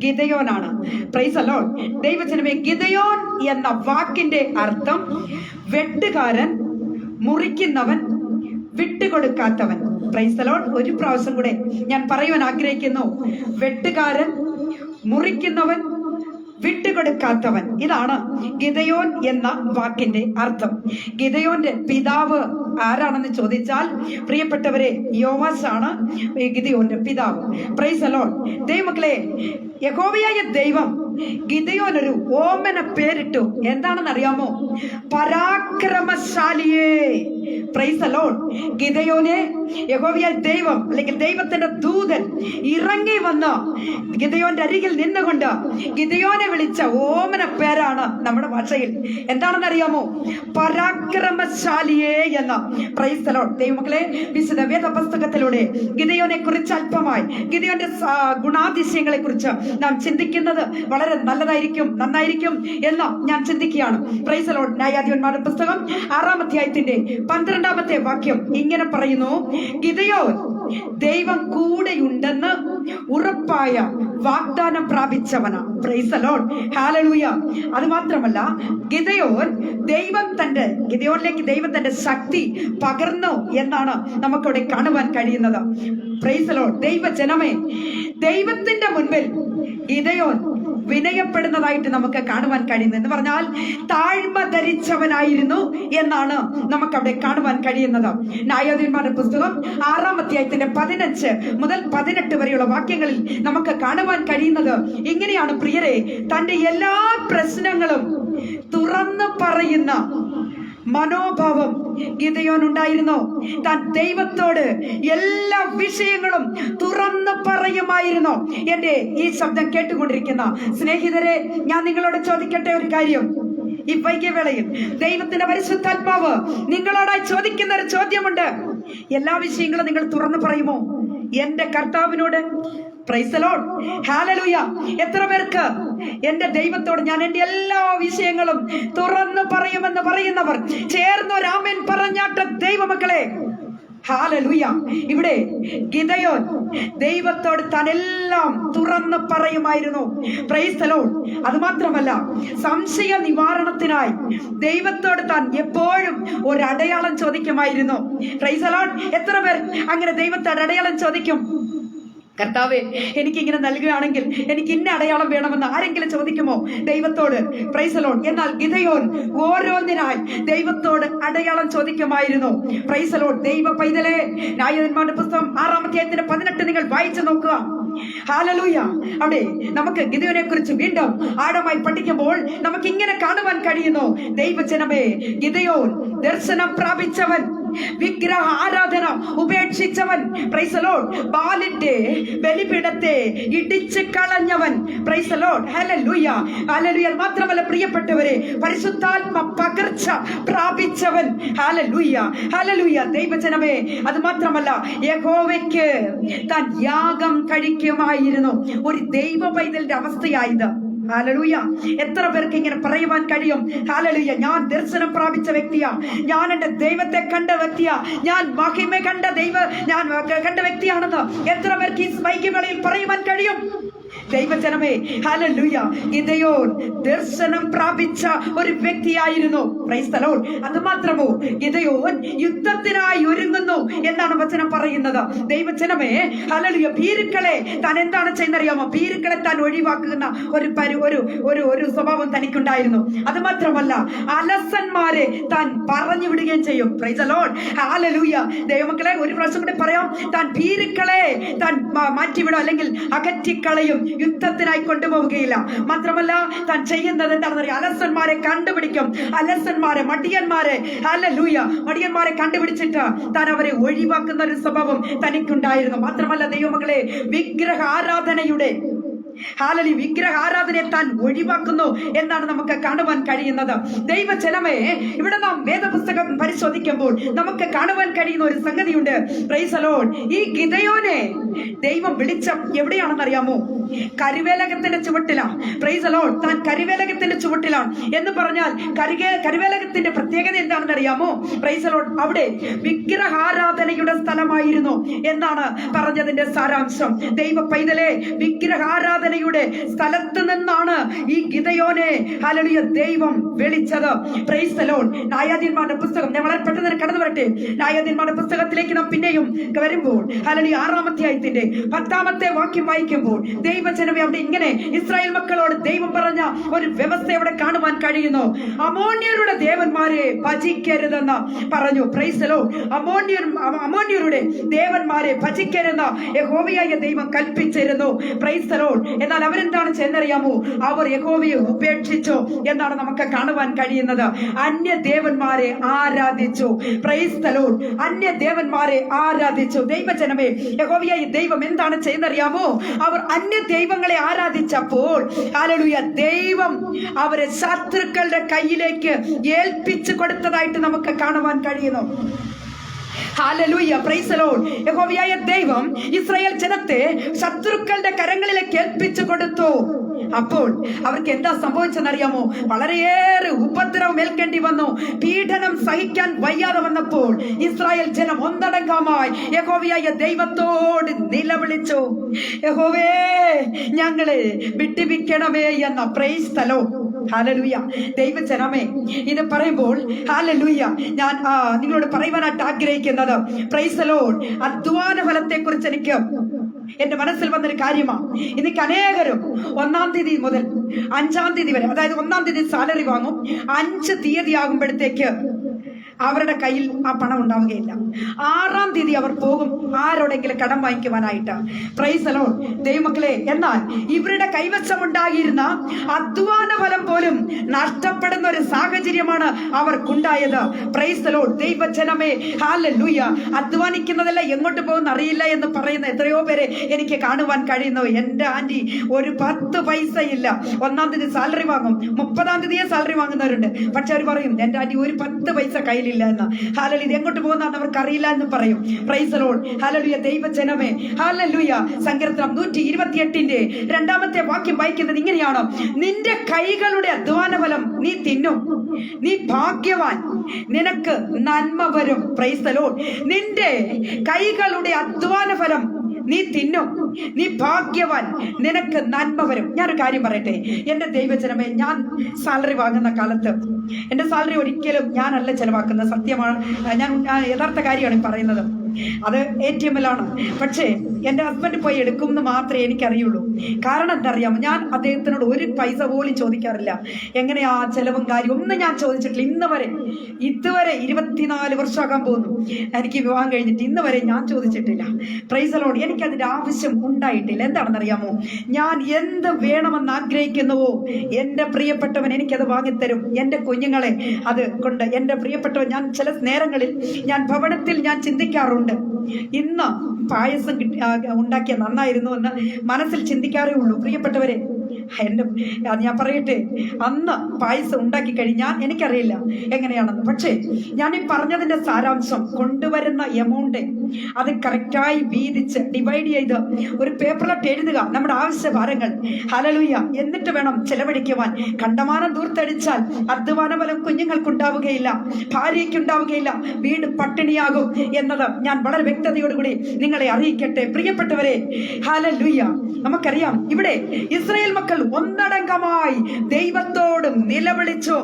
ഗിദെയോനാണ്. Praise the Lord. ദൈവജനമേ, ഗിദെയോൻ എന്ന വാക്കിന്റെ അർത്ഥം വെട്ടുകാരൻ, മുറിക്കുന്നവൻ, വിട്ടുകൊടുക്കാത്തവൻ. Praise the Lord. ഒരു പ്രാവശ്യം കൂടെ ഞാൻ പറയുവാൻ ആഗ്രഹിക്കുന്നു. വെട്ടുകാരൻ, മുറിക്കുന്നവൻ, വിട്ടുകൊടുക്കാത്തവൻ. ഇതാണ് ഗിദെയോൻ എന്ന വാക്കിന്റെ അർത്ഥം. ഗിദെയോന്റെ പിതാവ് ആരാണെന്ന് ചോദിച്ചാൽ, പ്രിയപ്പെട്ടവരെ, യോവാശാണ് ഗിദെയോന്റെ പിതാവ്. Praise the Lord. ദൈവമക്കളെ, യഹോവയായ ദൈവം ഗിദെയോനൊരു ഓമന പേരിട്ടു. എന്താണെന്ന് അറിയാമോ? പരാക്രമശാലിയേ. Praise the Lord. ഗിദെയോനെ യഹോവയായ ദൈവം, അല്ലെങ്കിൽ ദൈവത്തിന്റെ ദൂതൻ ഇറങ്ങി വന്ന് ഗിദെയോന്റെ അരികിൽ നിന്നുകൊണ്ട് ഗിദെയോനെ വിളിച്ച ഓമന പേരാണ് നമ്മുടെ ഭാഷയിൽ. എന്താണെന്ന് അറിയാമോ? പരാക്രമശാലിയേ എന്ന. Price the Lord. ദൈവമക്കളെ, വിശുദ്ധ വേദപുസ്തകം പുസ്തകത്തിലൂടെ ഗിദെയോനെ കുറിച്ച് അല്പമായി, ഗിദെയോന്റെ ഗുണാതിശയങ്ങളെ കുറിച്ച് നാം ചിന്തിക്കുന്നത് വളരെ നന്നായിരിക്കും എന്ന് ഞാൻ ചിന്തിക്കുകയാണ്. Price the Lord. ന്യായാധിപന്മാരുടെ പുസ്തകം 6-ാം അധ്യായത്തിന്റെ 12-ാമത്തെ വാക്യം ഇങ്ങനെ പറയുന്നു: ഗിദെയോൻ ദൈവം കൂടെയുണ്ടെന്ന് ഉറപ്പായ വാഗ്ദാനം പ്രാപിച്ചവനാ. Praise the Lord. ഹല്ലേലൂയ. അത് മാത്രമല്ല, ഗിദെയോനിലേക്ക് ദൈവം തന്റെ ശക്തി പകർന്നു എന്നാണ് നമുക്കവിടെ കാണുവാൻ കഴിയുന്നത്. Price the Lord. ദൈവജനമേ, ദൈവത്തിന്റെ മുൻപിൽ ഗിദെയോൻ വിനയപ്പെടുന്നതായിട്ട് നമുക്ക് കാണുവാൻ കഴിയുന്നത് എന്ന് പറഞ്ഞാൽ താഴ്മ ധരിച്ചവനായിരുന്നു എന്നാണ് നമുക്കവിടെ കാണുവാൻ കഴിയുന്നത്. ന്യായാധിപന്മാരുടെ പുസ്തകം 6-ാം അധ്യായത്തിന്റെ 15 മുതൽ 18 വരെയുള്ള വാക്യങ്ങളിൽ നമുക്ക് കാണുവാൻ കഴിയുന്നത് ഇങ്ങനെയാണ്. പ്രിയരെ, തന്റെ എല്ലാ പ്രശ്നങ്ങളും തുറന്നു പറയുന്ന മനോഭാവം ഗിദെയോൻ ഉണ്ടായിരുന്നു. താൻ ദൈവത്തോട് എല്ലാ വിഷയങ്ങളും തുറന്നു പറയുമായിരുന്നു. എന്റെ ഈ ശബ്ദം കേട്ടുകൊണ്ടിരിക്കുന്ന സ്നേഹിതരെ, ഞാൻ നിങ്ങളോട് ചോദിക്കട്ടെ ഒരു കാര്യം. ഈ വൈകിയവേളയിൽ ദൈവത്തിന്റെ പരിശുദ്ധാത്മാവ് നിങ്ങളോടായി ചോദിക്കുന്ന ഒരു ചോദ്യമുണ്ട്. എല്ലാ വിഷയങ്ങളും നിങ്ങൾ തുറന്നു പറയുമോ എന്റെ കർത്താവിനോട്? Price the Lord. ഹല്ലേലൂയ. എത്ര പേർക്ക് എന്റെ ദൈവത്തോട് ഞാൻ എന്റെ എല്ലാ വിഷയങ്ങളും തുറന്നു പറയുമെന്ന് പറയുന്നവർ ചേർന്ന് ഒരു ആമേൻ പറഞ്ഞാട്ടെ ദൈവമക്കളെ. ഹല്ലേലൂയ. ഇവിടെ ഗിദെയോൻ ദൈവത്തോട് താനെല്ലാം തുറന്നു പറയുമായിരുന്നു. Price the Lord. അത് മാത്രമല്ല, സംശയ നിവാരണത്തിനായി ദൈവത്തോട് താൻ എപ്പോഴും ഒരു അടയാളം ചോദിക്കുമായിരുന്നു. Price the Lord. എത്ര പേർ അങ്ങനെ ദൈവത്തോട് അടയാളം ചോദിക്കും? കർത്താവേ, എനിക്കിങ്ങനെ നൽകുകയാണെങ്കിൽ എനിക്ക് ഇന്ന അടയാളം വേണമെന്ന് ആരെങ്കിലും ചോദിക്കുമോ ദൈവത്തോട്? Price the Lord. എന്നാൽ ഗിദെയോൻ ഓരോന്നിനായി ദൈവത്തോട് അടയാളം ചോദിക്കുമായിരുന്നു. Price the Lord. ദൈവ പൈതലേ, ന്യായാധിപന്മാരുടെ പുസ്തകം 6-ാം അധ്യായത്തിന്റെ 18 നിങ്ങൾ വായിച്ചു നോക്കുക. ഹല്ലേലൂയ. അവിടെ നമുക്ക് ഗിദെയോനെ കുറിച്ച് വീണ്ടും ആഴമായി പഠിക്കുമ്പോൾ നമുക്ക് ഇങ്ങനെ കാണുവാൻ കഴിയുന്നു. ദൈവജനമേ, ഗിദെയോൻ ദർശനം പ്രാപിച്ചവൻ, വിഗ്രഹ ആരാധന ഉപേക്ഷിച്ചവൻ, പ്രൈസ് ദി ലോർഡ്, ബാലിന്റെ ബലിപീഠത്തെ ഇടിച്ചു കളഞ്ഞവൻ. Praise the Lord. ഹല്ലേലൂയ. ഹല്ലേലൂയ. മാത്രമല്ല പ്രിയപ്പെട്ടവരെ, പരിശുദ്ധാത്മ പകർച്ച പ്രാപിച്ചവൻ. ഹല്ലേലൂയ. ഹല്ലേലൂയ. ദൈവജനമേ, അത് മാത്രമല്ല യഹോവയ്ക്ക് താൻ യാഗം കഴിക്കുമായിരുന്നു. ഒരു ദൈവ പൈതലിന്റെ അവസ്ഥയായത്. ഹല്ലേലൂയ. എത്ര പേർക്ക് ഇങ്ങനെ പറയുവാൻ കഴിയും? ഹല്ലേലൂയ, ഞാൻ ദർശനം പ്രാപിച്ച വ്യക്തിയാ, ഞാൻ എന്റെ ദൈവത്തെ കണ്ട വ്യക്തിയാ, ഞാൻ മഹിമ ഞാൻ കണ്ട വ്യക്തിയാണെന്ന് എത്ര പേർക്ക് ഈ വൈകിവേളയിൽ പറയുവാൻ കഴിയും? ദൈവജനമേ, ഹല്ലേലൂയ. ഗിദെയോൻ ദർശനം പ്രാപിച്ച ഒരു വ്യക്തിയായിരുന്നു. Price the Lord. അത് മാത്രമോ, ഗിദെയോൻ യുദ്ധത്തിനായി ഒരുങ്ങുന്നു എന്നാണ് വചനം പറയുന്നത്. ദൈവജനമേ, ഹല്ലേലൂയ. ഭീരുക്കളെ താൻ എന്താണ് ചെയ്യുന്നറിയാമോ? ഭീരുക്കളെ താൻ ഒഴിവാക്കുന്ന ഒരു സ്വഭാവം തനിക്കുണ്ടായിരുന്നു. അത് മാത്രമല്ല, അലസന്മാരെ താൻ പറഞ്ഞു വിടുകയും ചെയ്യും. Price the Lord. ഹല്ലേലൂയ. ദൈവമക്കളെ, ഒരു പ്രാവശ്യം കൂടി പറയാം. താൻ ഭീരുക്കളെ താൻ മാറ്റിവിടും, അല്ലെങ്കിൽ അകറ്റിക്കളയും, യുദ്ധത്തിനായി കൊണ്ടുപോവുകയില്ല. മാത്രമല്ല, താൻ ചെയ്യുന്നത് എന്താണെന്നറിയാം? അലസന്മാരെ കണ്ടുപിടിക്കും. അലസന്മാരെ, മടിയന്മാരെ, ഹല്ലേലൂയ, മടിയന്മാരെ കണ്ടുപിടിച്ചിട്ട് താൻ അവരെ ഒഴിവാക്കുന്ന ഒരു സ്വഭാവം തനിക്കുണ്ടായിരുന്നു. മാത്രമല്ല ദൈവമക്കളെ, വിഗ്രഹ ആരാധനയെ താൻ ഒഴിവാക്കുന്നു എന്നാണ് നമുക്ക് കാണുവാൻ കഴിയുന്നത്. ദൈവജനമേ, ഇവിടെ നാം വേദപുസ്തകം പരിശോധിക്കുമ്പോൾ നമുക്ക് കാണുവാൻ കഴിയുന്ന ഒരു സംഗതിയുണ്ട്. Price the Lord. ഈ ഗിദെയോനെ ദൈവം വിളിച്ച എവിടെയാണെന്നറിയാമോ? കരുവേലകത്തിന്റെ ചുവട്ടിലാണ്. Praise the Lord. താൻ കരുവേലകത്തിന്റെ ചുവട്ടിലാണ് എന്ന് പറഞ്ഞാൽ കരുവേലകത്തിന്റെ പ്രത്യേകത എന്താണെന്ന് അറിയാമോ? Praise the Lord. അവിടെ വിഗ്രഹാരാധനയുടെ സ്ഥലമായിരുന്നു എന്നാണ് പറഞ്ഞതിന്റെ സാരാംശം. ദൈവ പൈതലേ, വിഗ്രഹാരാധനയുടെ സ്ഥലത്ത് നിന്നാണ് ഈ ഗിദെയോനെ ഹല്ലേലൂയ ദൈവം വിളിച്ചത്. Price the Lord. ന്യായാധിപന്മാരുടെ പുസ്തകം, ഞാൻ വളരെ പെട്ടെന്ന് കടന്നു വരട്ടെ. ന്യായാധിപന്മാരുടെ പുസ്തകത്തിലേക്ക് നാം പിന്നെയും വരുമ്പോൾ ഹല്ലേലൂയ 6-ാം അധ്യായത്തിന്റെ 10-ാമത്തെ വാക്യം വായിക്കുമ്പോൾ ദൈവജനമേ, അവിടെ ഇങ്ങനെ ഇസ്രായേൽ മക്കളോട് ദൈവം പറഞ്ഞ ഒരു വ്യവസ്ഥ അവിടെ കാണുവാൻ കഴിയുന്നു. അമോന്യരുടെ ദേവന്മാരെ ഭജിക്കരുതെന്ന് പറഞ്ഞു. Price the Lord. അമോന്യരുടെ ദേവന്മാരെ ഭജിക്കരുതെന്ന് യഹോവയായ ദൈവം കൽപ്പിച്ചിരുന്നു. Price the Lord. എന്നാൽ അവരെന്താണ് ചെയ്യുന്നറിയാമോ? അവർ യഹോവയെ ഉപേക്ഷിച്ചു എന്നാണ് നമുക്ക് കാണുവാൻ കഴിയുന്നത്. അന്യദേവന്മാരെ ആരാധിച്ചു. Price the Lord. അന്യദേവന്മാരെ ആരാധിച്ചു. ദൈവജനമേ, യഹോവയായ ദൈവം എന്താണ് ചെയ്യുന്നറിയാമോ? അവർ അന്യ ദൈവങ്ങളെ ആരാധിച്ചപ്പോൾ ഹല്ലേലൂയ ദൈവം അവരെ ശത്രുക്കളുടെ കയ്യിലേക്ക് ഏൽപ്പിച്ചു കൊടുത്തതായിട്ട് നമുക്ക് കാണുവാൻ കഴിയുന്നു. Hallelujah, praise the Lord. യഹോവയായ ദൈവം ഇസ്രായേൽ ജനത്തെ ശത്രുക്കളുടെ കരങ്ങളിലേക്ക് ഏൽപ്പിച്ചു കൊടുത്തു. അപ്പോൾ അവർക്ക് എന്താ സംഭവിച്ചെന്നറിയാമോ? വളരെയേറെ ഉപദ്രവം ഏൽക്കേണ്ടി വന്നു. പീഡനം സഹിക്കാൻ വയ്യാതെ വന്നപ്പോൾ ഇസ്രായേൽ ജനം ഒന്നടങ്കമായി യഹോവയായ ദൈവത്തോട് നിലവിളിച്ചു, യഹോവേ ഞങ്ങളെ വിട്ടുവിക്കണമേ എന്ന. Price the Lord. ഹല്ലേലൂയ. ദൈവജനമേ, ഇത് പറയുമ്പോൾ ഹല്ലേലൂയ ഞാൻ നിങ്ങളോട് പറയുവാനായിട്ട് ആഗ്രഹിക്കുന്നത്, പ്രൈസ് ദി ലോർഡ്, അധ്വാന ഫലത്തെ കുറിച്ച് എനിക്ക് എന്റെ മനസ്സിൽ വന്നൊരു കാര്യമാണ്. എനിക്ക് അനേകരും 1-ാം തീയതി മുതൽ 5-ാം തീയതി വരെ, അതായത് 1-ാം തീയതി സാലറി വാങ്ങും, 5 തീയതി ആകുമ്പോഴത്തേക്ക് അവരുടെ കയ്യിൽ ആ പണം ഉണ്ടാവുകയില്ല. 6-ാം തീയതി അവർ പോകും ആരോടെങ്കിലും കടം വാങ്ങിക്കുവാനായിട്ട്. Price the Lord. ദൈവമക്കളെ, എന്നാൽ ഇവരുടെ കൈവശമുണ്ടായിരുന്ന അധ്വാന ഫലം പോലും നഷ്ടപ്പെടുന്ന ഒരു സാഹചര്യമാണ് അവർക്കുണ്ടായത്. Praise the Lord. ദൈവജനമേ, ഹല്ലേലൂയ. അധ്വാനിക്കുന്നതല്ല എങ്ങോട്ട് പോകുന്ന അറിയില്ല എന്ന് പറയുന്ന എത്രയോ പേരെ എനിക്ക് കാണുവാൻ കഴിയുന്നു. എന്റെ ആന്റി ഒരു 10 പൈസ ഇല്ല, 1-ാം തീയതി സാലറി വാങ്ങും, 30-ാം തീയതിയെ സാലറി വാങ്ങുന്നവരുണ്ട്. പക്ഷെ അവർ പറയും എന്റെ ആന്റി ഒരു 10 പൈസ കയ്യിൽ ഇല്ല എന്ന്. ഹല്ലേലൂയ. ഇത് എങ്ങോട്ട് പോകുന്നതെന്ന് അവർക്ക് അറിയില്ല എന്ന് പറയും. Price the Lord. ഹല്ലേലൂയ. ദൈവജനമേ, ഹല്ലേലൂയ. സങ്കീർത്തനം 128-ന്റെ 2-ാമത്തെ വാക്യം വായിക്കുന്നത് ഇങ്ങനെയാണ്: നിന്റെ കൈകളുടെ അധ്വാന ഫലം നീ തിന്നും, നീ ഭാഗ്യവാൻ, നിനക്ക് നന്മ വരും. Price the Lord. നിന്റെ കൈകളുടെ അധ്വാന ഫലം നീ തിന്നും, നീ ഭാഗ്യവാൻ, നിനക്ക് നന്മ വരും. ഞാനൊരു കാര്യം പറയട്ടെ, എന്റെ ദൈവജനമേ, ഞാൻ സാലറി വാങ്ങുന്ന കാലത്ത് എന്റെ സാലറി ഒരിക്കലും ഞാനല്ല ചെലവാക്കുന്നത്. സത്യമാണ്, ഞാൻ യഥാർത്ഥ കാര്യമാണ് പറയുന്നത്. അത് ATM-ലാണ്. പക്ഷേ എൻ്റെ ഹസ്ബൻഡ് പോയി എടുക്കുമെന്ന് മാത്രമേ എനിക്കറിയുള്ളൂ. കാരണം എന്താ അറിയാമോ? ഞാൻ അദ്ദേഹത്തിനോട് ഒരു പൈസ പോലും ചോദിക്കാറില്ല. എങ്ങനെയാ ചെലവും കാര്യം ഒന്നും ഞാൻ ചോദിച്ചിട്ടില്ല ഇതുവരെ 24 വർഷമാകാൻ പോകുന്നു എനിക്ക് വിവാഹം കഴിഞ്ഞിട്ട്. ഇന്ന് വരെ ഞാൻ ചോദിച്ചിട്ടില്ല. Price the Lord. എനിക്കതിൻ്റെ ആവശ്യം ഉണ്ടായിട്ടില്ല. എന്താണെന്നറിയാമോ? ഞാൻ എന്ത് വേണമെന്ന് ആഗ്രഹിക്കുന്നുവോ എൻ്റെ പ്രിയപ്പെട്ടവൻ എനിക്കത് വാങ്ങിത്തരും. എൻ്റെ കുഞ്ഞുങ്ങളെ അത് കൊണ്ട് എൻ്റെ പ്രിയപ്പെട്ടവൻ, ഞാൻ ചില നേരങ്ങളിൽ ഞാൻ ഭവനത്തിൽ ഞാൻ ചിന്തിക്കാറുണ്ട്, ഇന്ന് പായസം ഉണ്ടാക്കിയ നന്നായിരുന്നു എന്ന് മനസ്സിൽ ചിന്തിക്കാറേ ഉള്ളൂ. പ്രിയപ്പെട്ടവരെ, ഞാൻ പറയട്ടെ, അന്ന് പായസം ഉണ്ടാക്കി കഴിഞ്ഞാൽ എനിക്കറിയില്ല എങ്ങനെയാണെന്ന്. പക്ഷേ ഞാൻ ഈ പറഞ്ഞതിന്റെ സാരാംശം, കൊണ്ടുവരുന്ന എമൗണ്ട് അത് കറക്റ്റായി വീതിച്ച് ഡിവൈഡ് ചെയ്ത് ഒരു പേപ്പറിലോട്ട് എഴുതുക, നമ്മുടെ ആവശ്യഭാരങ്ങൾ. ഹല്ലേലൂയ. എന്നിട്ട് വേണം ചെലവഴിക്കുവാൻ. കണ്ടമാനം ദൂർത്തടിച്ചാൽ അധ്വാന ഫലം കുഞ്ഞുങ്ങൾക്കുണ്ടാവുകയില്ല, ഭാര്യയ്ക്കുണ്ടാവുകയില്ല, വീട് പട്ടിണിയാകും എന്നത് ഞാൻ വളരെ വ്യക്തതയോടുകൂടി നിങ്ങളെ അറിയിക്കട്ടെ. പ്രിയപ്പെട്ടവരെ, ഹല്ലേലൂയ. നമുക്കറിയാം, ഇവിടെ ഇസ്രായേൽ മക്കൾ ഒന്നടങ്കമായി ദൈവത്തോടും നിലവിളിച്ചു.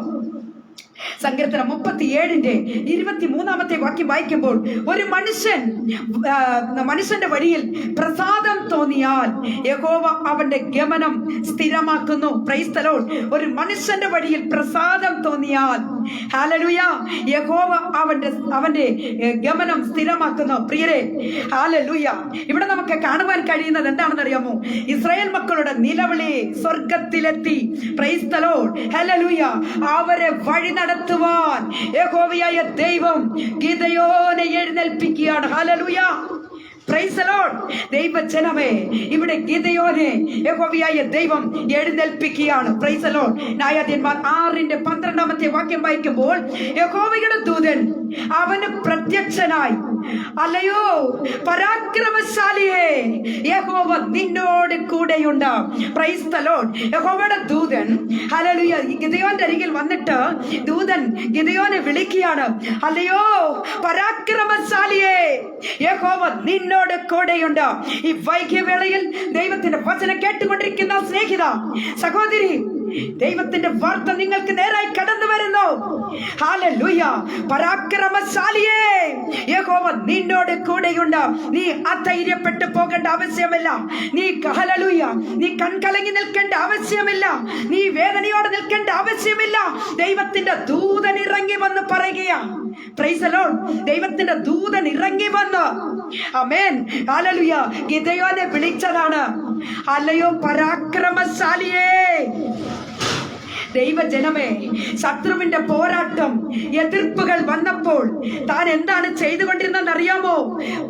സങ്കീർത്തനം 37-ന്റെ 23-ാമത്തെ വാക്യം വായിക്കുമ്പോൾ, ഒരു മനുഷ്യന്റെ വഴിയിൽ പ്രസാദം തോന്നിയാൽ യഹോവ അവന്റെ ഗമനം സ്ഥിരമാക്കുന്നു. Praise the Lord. ഒരു മനുഷ്യന്റെ വഴിയിൽ പ്രസാദം തോന്നിയാൽ, ഹല്ലേലൂയ, യഹോവ അവന്റെ ഗമനം സ്ഥിരമാക്കുന്നു. പ്രിയരെ, ഹല്ലേലൂയ. ഇവിടെ നമുക്ക് കാണുവാൻ കഴിയുന്നത് എന്താണെന്ന് അറിയാമോ? ഇസ്രായേൽ മക്കളുടെ നിലവിളി സ്വർഗത്തിലെത്തി. Praise the Lord. ഹല്ലേലൂയ. അവരെ വഴി നടത്തുവാൻ യഹോവയായ ദൈവം ഗിദെയോനെ എഴുന്നേൽപ്പിക്കുകയാണ്. ഹല്ലേലൂയ. Praise the Lord. ദൈവജനമേ, ഇവിടെ ഗിദെയോനെ യഹോവയായ ദൈവം എഴുന്നേൽപ്പിക്കുകയാണ്. Price the Lord. ന്യായാധിപന്മാർ 6-ന്റെ 12-ാമത്തെ വാക്യം വായിക്കുമ്പോൾ, യഹോവയുടെ ദൂതൻ അവന് പ്രത്യക്ഷനായി, അല്ലയോ പരാക്രമശാലിയെ, യഹോവ നിന്നോട് കൂടെയുണ്ട്. Praise the Lord. യഹോവയുടെ ദൂതൻ, ഹല്ലേലൂയ, ഗിദെയോന്റെ അരികിൽ വന്നിട്ട് ദൂതൻ ഗിദെയോനെ വിളിക്കുകയാണ്, അല്ലയോ പരാക്രമശാലിയെ, യഹോവ നിന്നോട് കൂടെയുണ്ട്. ഈ വൈകിയവേളയിൽ ദൈവത്തിന്റെ വചനം കേട്ടുകൊണ്ടിരിക്കുന്ന സ്നേഹിത സഹോദരി, ദൈവത്തിന്റെ വാർത്ത നിങ്ങൾക്ക് നേരായി കടന്നു വരുന്നു. ഹല്ലേലൂയ. പരാക്രമശാലിയെ, യഹോവ നിന്നോട് കൂടെയുണ്ട്. നീ അധൈര്യപ്പെട്ടു പോകേണ്ട ആവശ്യമില്ല. നീ ഹല്ലേലൂയ, നീ കൺകലങ്ങി നിൽക്കേണ്ട ആവശ്യമില്ല. നീ വേദനയോടെ നിൽക്കേണ്ട ആവശ്യമില്ല. ദൈവത്തിന്റെ ദൂതൻ ഇറങ്ങി വന്ന് പറയുകയാണ്. Price the Lord. ദൈവത്തിന്റെ ദൂതൻ ഇറങ്ങി വന്ന്, ആമേൻ, ഹല്ലേലൂയ, ഗിദെയോനെ വിളിച്ചതാണ്. അല്ലയോ പരാക്രമശാലിയെ, ദൈവജനമേ, ശത്രുവിന്റെ പോരാട്ടം, എതിർപ്പുകൾ വന്നപ്പോൾ താൻ എന്താണ് ചെയ്തുകൊണ്ടിരുന്നെന്ന് അറിയാമോ?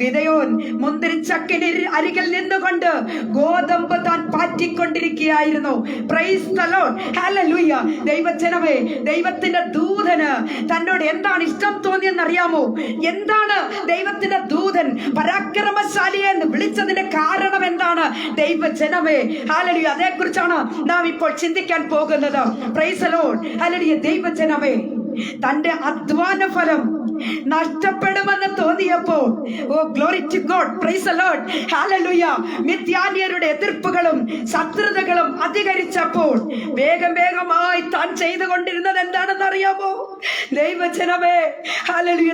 ഗിദെയോൻ മുന്തിരിച്ചക്കിന് അരികിൽ നിന്നുകൊണ്ട് ഗോതമ്പ് താൻ പാറ്റിക്കൊണ്ടിരിക്കുകയായിരുന്നു. പ്രൈസ് ദി ലോർഡ്, ഹല്ലേലൂയ. ദൈവജനമേ, ദൈവത്തിന്റെ ദൂതന് തന്നോട് എന്താണ് ഇഷ്ടം തോന്നിയെന്ന് അറിയാമോ? എന്താണ് ദൈവത്തിന്റെ ദൂതൻ പരാക്രമശാലിയെ എന്ന് വിളിച്ചതിന്റെ കാരണം എന്താണ്? ദൈവജനമേ, ഹല്ലേലൂയ, അതേക്കുറിച്ചാണ് നാം ഇപ്പോൾ ചിന്തിക്കാൻ പോകുന്നത്. പ്രൈസ് ദി ലോർഡ്, ഹല്ലേലൂയ. ദൈവജനമേ, തന്റെ അധ്വാന ഫലം നഷ്ടപ്പെടുമെന്ന് തോന്നിയപ്പോൾ, ഓ glory to God, praise the Lord, ഹല്ലേലൂയ, മിദ്യാന്യരുടെ എതിർപ്പുകളും ശത്രുതകളും അധികരിച്ചപ്പോൾ വേഗമായി താൻ ചെയ്തുകൊണ്ടിരുന്നത് എന്താണെന്ന് അറിയാമോ? ദൈവജനമേ, ഹല്ലേലൂയ,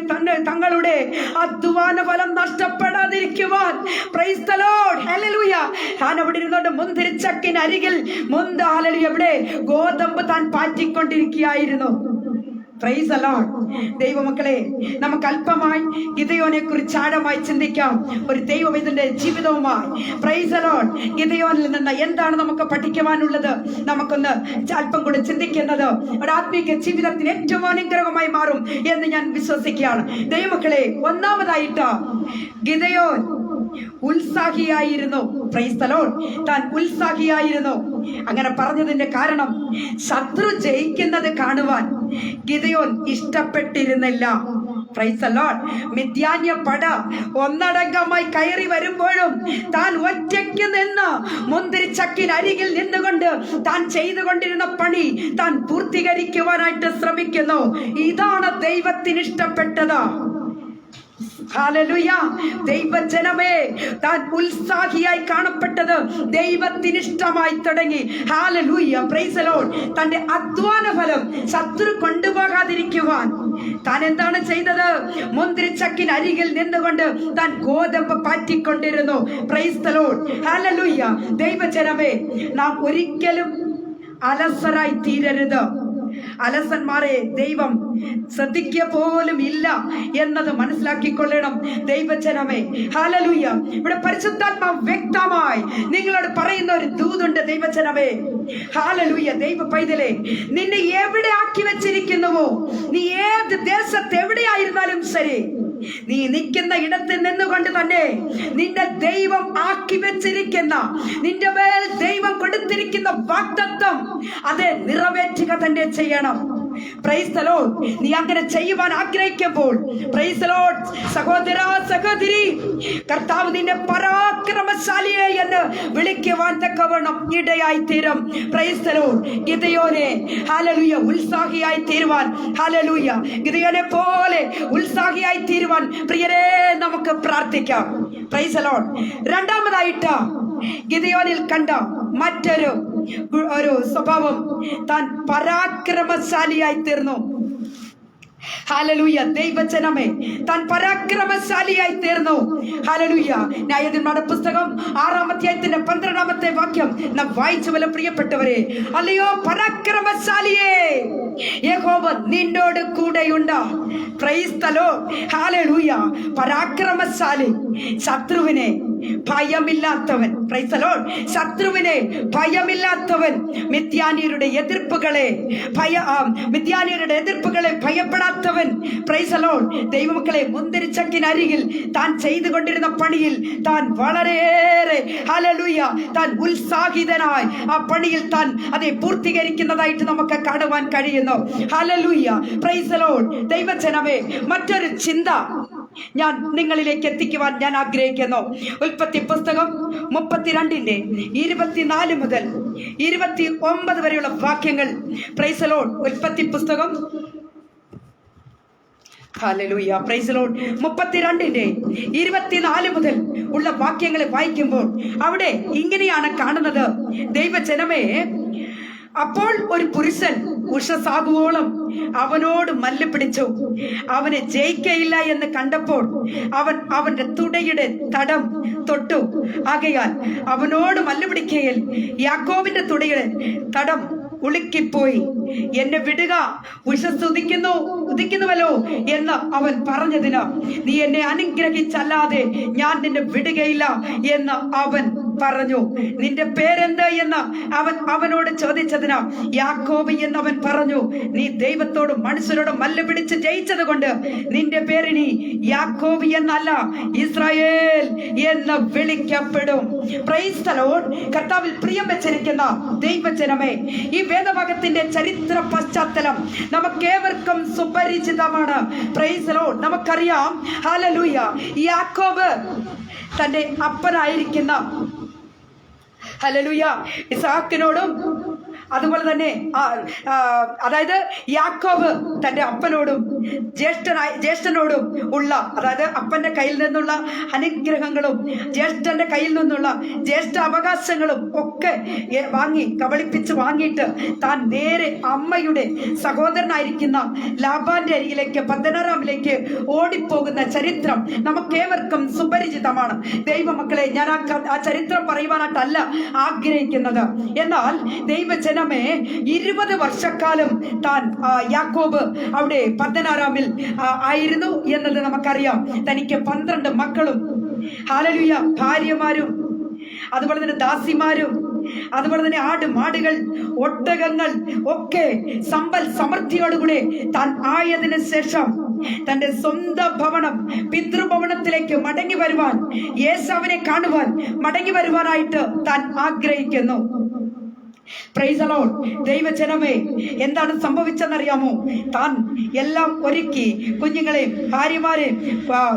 തങ്ങളുടെ അധ്വാന ഫലം നഷ്ടപ്പെടാതിരിക്കുവാൻ, പ്രൈസ് ദി ലോർഡ്, ഹല്ലേലൂയ, താൻ അവിടെ ഇരുന്നുകൊണ്ട് മുന്തിരിച്ചക്കിന് അരികിൽ ഹല്ലേലൂയ, ഇവിടെ ഗോതമ്പ് താൻ പാറ്റിക്കൊണ്ടിരിക്കുകയായിരുന്നു. Praise the Lord. ദൈവമക്കളെ, നമുക്ക് അല്പമായി ഗിദെയോനെ കുറിച്ച് ആഴമായി ചിന്തിക്കാം, ഒരു ദൈവവേദന്റെ ജീവിതവുമായി. Price the Lord. ഗിദെയോനിൽ നിന്ന് എന്താണ് നമുക്ക് പഠിക്കുവാനുള്ളത്? നമുക്കൊന്ന് അല്പം കൂടെ ചിന്തിക്കുന്നത് ഒരു ആത്മീയ ജീവിതത്തിന് ഏറ്റവും അനുഗ്രഹമായി മാറും എന്ന് ഞാൻ വിശ്വസിക്കുകയാണ്. ദൈവമക്കളെ, ഒന്നാമതായിട്ട് ഗിദെയോൻ ഉത്സാഹിയായിരുന്നു. Praise the Lord. താൻ ഉത്സാഹിയായിരുന്നു. അങ്ങനെ പറഞ്ഞതിന്റെ കാരണം ശത്രു ജയിക്കുന്നത് കാണുവാൻ ഗിദെയോൻ ഇഷ്ടപ്പെട്ടിരുന്നില്ല. Praise the Lord. മിദ്യാന്യ പട ഒന്നടങ്കമായി കയറി വരുമ്പോഴും താൻ ഒറ്റയ്ക്ക് നിന്ന് മുന്തിരിച്ചക്കിന് അരികിൽ നിന്നുകൊണ്ട് താൻ ചെയ്തുകൊണ്ടിരുന്ന പണി താൻ പൂർത്തീകരിക്കുവാനായിട്ട് ശ്രമിക്കുന്നു. ഇതാണ് ദൈവത്തിന് ഇഷ്ടപ്പെട്ടത്. ഹല്ലേലൂയ. ദൈവജനമേ, താൻ ഉത്സാഹിയായി കാണപ്പെട്ടത് ദൈവത്തിന് ഇഷ്ടമായി തുടങ്ങി. Hallelujah, praise the Lord. തന്റെ അധ്വാന ഫലം ശത്രു കൊണ്ടുപോകാതിരിക്കുവാൻ താൻ എന്താണ് ചെയ്തത്? മുന്തിരിച്ചക്കിന് അരികിൽ നിന്നുകൊണ്ട് താൻ ഗോതമ്പ് പാറ്റിക്കൊണ്ടിരുന്നു. പ്രൈസ് ദി ലോർഡ്, ഹല്ലേലൂയ. ദൈവജനമേ, നാം ഒരിക്കലും അലസരായി തീരരുത്. അലസന്മാരെ ദൈവം ശ്രദ്ധിക്കുക പോലും ഇല്ല എന്നത് മനസ്സിലാക്കിക്കൊള്ളണം. ദൈവജനമേ, ഹല്ലേലൂയ. ഇവിടെ പരിശുദ്ധാത്മാവ് വ്യക്തമായി നിങ്ങളോട് പറയുന്ന ഒരു ദൂതുണ്ട്. ദൈവജനമേ, ഹല്ലേലൂയ. ദൈവ പൈതലേ, നിന്നെ എവിടെ ആക്കി വെച്ചിരിക്കുന്നുവോ, നീ ഏത് ദേശത്ത് എവിടെയായിരുന്നാലും ശരി, നീ നിൽക്കുന്ന ഇടത്ത് നിന്നുകൊണ്ട് തന്നെ നിന്റെ ദൈവം ആക്കി വെച്ചിരിക്കുന്ന, നിന്റെ മേൽ ദൈവം കൊടുത്തിരിക്കുന്ന വാഗ്ദത്തം അത് നിറവേറ്റുക തന്നെ ചെയ്യണം. Price the Lord. നീ അങ്ങനെ ചെയ്യുവാൻ ആഗ്രഹിക്കുമ്പോൾ, പ്രൈസ് ദി ലോർഡ്, സഹോദരാ സഹോദരി, കർത്താവ് നിന്നെ പരാക്രമശാലിയെ എന്ന് വിളിക്കുവാൻ തക്കവണ്ണം ഇടയായി തീരും. Praise the Lord. ഗിദെയോനെ, ഹല്ലേലൂയ, ഉത്സാഹിയായി തീരുവാൻ, ഹല്ലേലൂയ, ഗിദെയോനെ പോലെ ഉത്സാഹിയായി തീരുവാൻ പ്രിയരെ നമുക്ക് പ്രാർത്ഥിക്കാം. Praise the Lord. രണ്ടാമതായിട്ട് ഗിദെയോനിൽ കണ്ട മറ്റൊരു സ്വഭാവം, താൻ പരാക്രമശാലിയായി തീർന്നു. ഹല്ലേലൂയ. ദൈവജനമേ, താൻ പരാക്രമശാലിയായി തീർന്നു. ഹല്ലേലൂയ. ന്യായാധിപന്മാരുടെ പുസ്തകം 6-ാം അധ്യായത്തിന്റെ 12-ാമത്തെ വാക്യം നാം വായിച്ചുവല്ലോ പ്രിയപ്പെട്ടവരെ. അല്ലയോ പരാക്രമശാലിയേ, യഹോവ നിന്നോട് കൂടെയുണ്ട്. പ്രൈസ് ദി ലോർഡ്, ഹല്ലേലൂയ. പരാക്രമശാലി, ശത്രുവിനെ ഭയമില്ലാത്തവൻ. Praise the Lord. ശത്രുവിനെ ഭയമില്ലാത്തവൻ, മിദ്യാന്യരുടെ എതിർപ്പുകളെ ഭയപ്പെടാത്തവൻ. Praise the Lord. ദൈവമക്കളെ, മുന്തിരിച്ചക്കിനരികിൽ താൻ ചെയ്തുകൊണ്ടിരുന്ന പണിയിൽ താൻ വളരെയേറെ, ഹല്ലേലൂയ, താൻ ഉത്സാഹിതനായി ആ പണിയിൽ താൻ அதை പൂർത്തീകരിക്കുന്നതായിട്ട് നമുക്ക് കാണുവാൻ കഴിയുന്നു. Hallelujah, praise the Lord. ദൈവജനമേ, മറ്റൊരു ചിന്ത ഞാൻ നിങ്ങളിലേക്ക് എത്തിക്കുവാൻ ഞാൻ ആഗ്രഹിക്കുന്നു. ഉൽപ്പത്തി പുസ്തകം 32-ന്റെ 24 മുതൽ 29 വരെയുള്ള വാക്യങ്ങൾ. Price the Lord. ഉൽപ്പത്തി പുസ്തകം, ഹല്ലേലൂയ, പ്രൈസ് ദി ലോർഡ്, 32-ന്റെ 24 മുതൽ ഉള്ള വാക്യങ്ങൾ വായിക്കുമ്പോൾ അവിടെ ഇങ്ങനെയാണ് കാണുന്നത്. ദൈവജനമേ, അപ്പോൾ ഒരു പുരുഷൻ ഉഷസാകുവോളം അവനോട് മല്ല് പിടിച്ചു. അവനെ ജയിക്കയില്ല എന്ന് കണ്ടപ്പോൾ അവൻ അവന്റെ തുടയുടെ തടം തൊട്ടു. ആകയാൽ അവനോട് മല്ല് പിടിക്കയിൽ യാക്കോബിന്റെ തുടയുടെ തടം ഉളുക്കിപ്പോയി. എന്നെ വിടുക, ഉഷസ് ഉദിക്കുന്നുവല്ലോ എന്ന് അവൻ പറഞ്ഞതിന് നീ എന്നെ അനുഗ്രഹിച്ചല്ലാതെ ഞാൻ നിന്നെ വിടുകയില്ല എന്ന് അവൻ പറഞ്ഞു. നിന്റെ പേരെന്ത് എന്ന് അവനോട് ചോദിച്ചതിന് യാക്കോബ് എന്നവൻ പറഞ്ഞു, നീ ദൈവത്തോടും മനുഷ്യരോടും മല്ല് പിടിച്ച് ജയിച്ചത് കൊണ്ട് നിന്റെ പേരിനി യാക്കോബ് എന്നല്ല ഇസ്രായേൽ എന്ന് വിളിക്കപ്പെടും. Praise the Lord. കർത്താവിൽ പ്രിയം വെച്ചിരിക്കുന്ന ദൈവജനമേ, ഈ വേദഭാഗത്തിന്റെ ചരിത്ര പശ്ചാത്തലം നമുക്കേവർക്കും സുപരിചിതമാണ്. Praise the Lord. നമുക്കറിയാം, ഹല്ലേലൂയ, യാക്കോബ് തന്റെ അപ്പനായിരിക്കുന്ന ഹല്ലേലൂയ ഇസാക്കിനോടും അതുപോലെ തന്നെ അതായത് യാക്കോബ് തന്റെ അപ്പനോടും ജ്യേഷ്ഠനോടും ഉള്ള, അതായത് അപ്പന്റെ കയ്യിൽ നിന്നുള്ള അനുഗ്രഹങ്ങളും ജ്യേഷ്ഠന്റെ കയ്യിൽ നിന്നുള്ള ജ്യേഷ്ഠ അവകാശങ്ങളും ഒക്കെ കബളിപ്പിച്ച് വാങ്ങിയിട്ട് താൻ നേരെ അമ്മയുടെ സഹോദരനായിരിക്കുന്ന ലാബാന്റെ അരികിലേക്ക് പദ്ദൻഅരാമിലേക്ക് ഓടിപ്പോകുന്ന ചരിത്രം നമുക്കേവർക്കും സുപരിചിതമാണ്. ദൈവമക്കളെ, ഞാൻ ആ ചരിത്രം പറയുവാനായിട്ടല്ല ആഗ്രഹിക്കുന്നത്. എന്നാൽ ദൈവജനമേ, 20 വർഷക്കാലം താൻ യാക്കോബ് അവിടെ പദ്ദൻഅരാമിൽ ആയിരുന്നു എന്നത് നമുക്കറിയാം. തനിക്ക് 12 മക്കളും ഹല്ലേലൂയ ഭാര്യമാരും അതുപോലെ തന്നെ ദാസിമാരും അതുപോലെ തന്നെ ആട് മാടുകൾ ഒട്ടകങ്ങൾ ഒക്കെ സമ്പൽ സമൃദ്ധിയോടുകൂടെ താൻ ആയതിനു ശേഷം തന്റെ സ്വന്തം ഭവനം പിതൃഭവനത്തിലേക്ക് മടങ്ങി വരുവാൻ, യേശുവിനെ കാണുവാൻ മടങ്ങി വരുവാനായിട്ട് താൻ ആഗ്രഹിക്കുന്നു. Price the Lord. ദൈവജനമേ, എന്താണ് സംഭവിച്ചെന്നറിയാമോ? താൻ എല്ലാം ഒരുക്കി, കുഞ്ഞുങ്ങളെ, ഭാര്യമാരെ,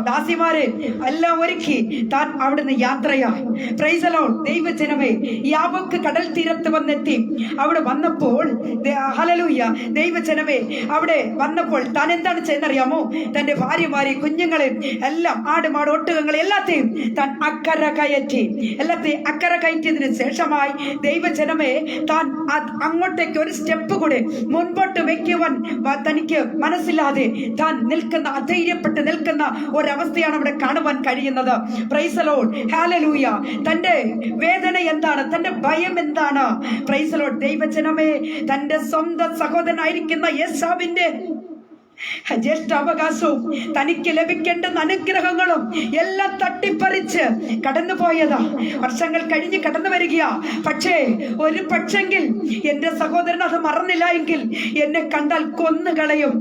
ദാസിമാരെ എല്ലാം ഒരുക്കി താൻ അവിടുന്ന് യാത്രയായി. Price the Lord. ദൈവജനമേ, യാബോക്ക് കടൽ തീരത്ത് വന്നെത്തി. അവിടെ വന്നപ്പോൾ ഹല്ലേലൂയ, ദൈവജനമേ, അവിടെ വന്നപ്പോൾ താൻ എന്താണ് ചെയ്യുന്നറിയാമോ? തന്റെ ഭാര്യമാരെ, കുഞ്ഞുങ്ങളെ എല്ലാം, ആട് മാട് ഒട്ടകങ്ങളെ എല്ലാത്തെയും താൻ അക്കര കയറ്റിയതിനു ശേഷമായി ദൈവജനമേ, താൻ അങ്ങോട്ടേക്ക് ഒരു സ്റ്റെപ്പ് കൂടെ മുൻപോട്ട് വെക്കുവാൻ തനിക്ക് മനസ്സില്ലാതെ താൻ നിൽക്കുന്ന, അധൈര്യപ്പെട്ട് നിൽക്കുന്ന ഒരവസ്ഥയാണ് അവിടെ കാണുവാൻ കഴിയുന്നത്. Price the Lord. ഹല്ലേലൂയ. തന്റെ വേദന എന്താണ്? തന്റെ ഭയം എന്താണ്? Price the Lord. ദൈവജനമേ, തന്റെ സ്വന്തം സഹോദരനായിരിക്കുന്ന യേശാവിന്റെ ജ്യേഷ്ഠാവകാശവും തനിക്ക് ലഭിക്കേണ്ടുന്ന അനുഗ്രഹങ്ങളും എല്ലാം തട്ടിപ്പറിച്ച് കടന്നുപോയതാ. വർഷങ്ങൾ കഴിഞ്ഞ് കടന്നു വരികയാ. പക്ഷേ ഒരു പക്ഷെങ്കിൽ എന്റെ സഹോദരൻ അത് മറന്നില്ല എങ്കിൽ എന്നെ കണ്ടാൽ കൊന്നുകളയും.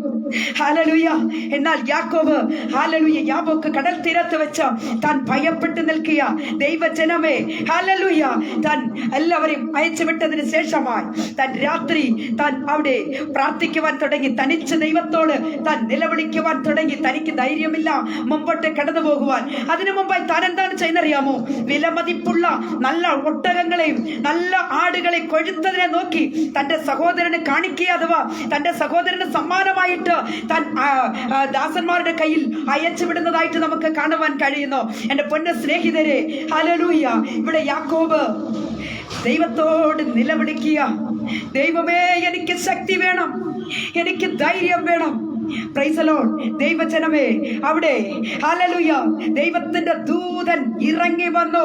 ഹല്ലേലൂയ. എന്നാൽ യാക്കോബ്, ഹല്ലേലൂയ, യാബോക്ക് കടൽ തീരത്ത് വെച്ച് താൻ ഭയപ്പെട്ട് നിൽക്കുക. ദൈവജനമേ, ഹല്ലേലൂയ, താൻ എല്ലാവരെയും അയച്ചുവിട്ടതിന് ശേഷമായി താൻ രാത്രി താൻ അവിടെ പ്രാർത്ഥിക്കുവാൻ തുടങ്ങി. തനിച്ച് ദൈവത്തോട് താൻ നിലവിളിക്കുവാൻ തുടങ്ങി. തനിക്ക് ധൈര്യമില്ല മുമ്പോട്ട് കടന്നു പോകുവാൻ. അതിനു മുമ്പായി താൻ എന്താണ് ചെയ്യുന്നറിയാമോ? വിലമതിപ്പുള്ള നല്ല ഒട്ടകങ്ങളെയും നല്ല ആടുകളെ കൊഴുത്തതിനെ നോക്കി തന്റെ സഹോദരന് കാണിക്കുക, അഥവാ തന്റെ സഹോദരന് സമ്മാനമായിട്ട് താൻ ദാസന്മാരുടെ കയ്യിൽ അയച്ചു വിടുന്നതായിട്ട് നമുക്ക് കാണുവാൻ കഴിയുന്നു. എന്റെ പൊന്ന സ്നേഹിതരെ, ഹല്ലേലൂയ, ഇവിടെ യാക്കോബ് ദൈവത്തോട് നിലവിളിക്കുക. ദൈവമേ, എനിക്ക് ശക്തി വേണം, എനിക്ക് ധൈര്യം വേണം. Price the Lord. ദൈവജനമേ, അവിടെ ഹല്ലേലൂയ, ദൈവത്തിന്റെ ദൂതൻ ഇറങ്ങി വന്നു.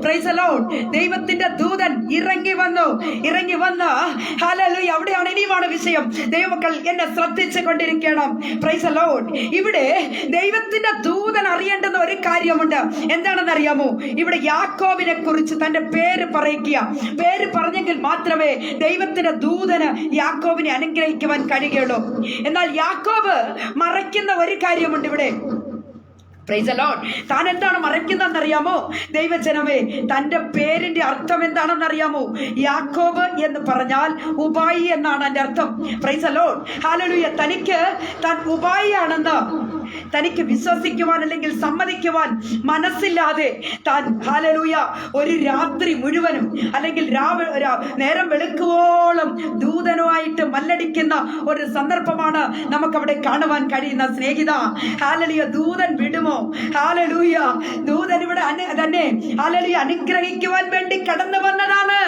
Price the Lord. ദൈവത്തിന്റെ ദൂതൻ ഇറങ്ങി വന്നു. ഹല്ലേലൂയ. അവിടെയാണ് ഇനിയുമാണ് വിഷയം. ദൈവമക്കൾ എന്നെ ശ്രദ്ധിച്ചു കൊണ്ടിരിക്കണം. Price the lord. ഇവിടെ ദൈവത്തിന്റെ ദൂതൻ അറിയേണ്ടുന്ന ഒരു കാര്യമുണ്ട്. എന്താണെന്ന് അറിയാമോ? ഇവിടെ യാക്കോബിനെ കുറിച്ച് തന്റെ പേര് പറയുക. പേര് പറഞ്ഞെങ്കിൽ മാത്രമേ ദൈവത്തിന്റെ ദൂതന് യാക്കോബിനെ അനുഗ്രഹിക്കുവാൻ കഴിയുകയുള്ളൂ. എന്നാൽ യാക്കോബ് മറയ്ക്കുന്ന ഒരു കാര്യമുണ്ട് ഇവിടെ. Price the Lord. താൻ എന്താണ് മറയ്ക്കുന്നതെന്നറിയാമോ? ദൈവജനമേ, തന്റെ പേരിന്റെ അർത്ഥം എന്താണെന്നറിയാമോ? യാക്കോബ് എന്ന് പറഞ്ഞാൽ ഉപായി എന്നാണ് അതിന്റെ അർത്ഥം. Price the Lord. ഹല്ലേലൂയ. താൻ ഉപായി ആണെന്ന് തനിക്ക് വിശ്വസിക്കുവാൻ അല്ലെങ്കിൽ സമ്മതിക്കുവാൻ മനസ്സില്ലാതെ താൻ ഹല്ലേലൂയ ഒരു രാത്രി മുഴുവനും അല്ലെങ്കിൽ നേരം വെളുക്കുവോളം ദൂതനുമായിട്ട് മല്ലടിക്കുന്ന ഒരു സന്ദർഭമാണ് നമുക്കവിടെ കാണുവാൻ കഴിയുന്ന. സ്നേഹിത, ഹല്ലേലൂയ, ദൂതൻ വിടുമോ? ഹല്ലേലൂയ. ദൂതൻ ഇവിടെ തന്നെ ഹല്ലേലൂയ അനുഗ്രഹിക്കുവാൻ വേണ്ടി കടന്നു വന്നതാണ്.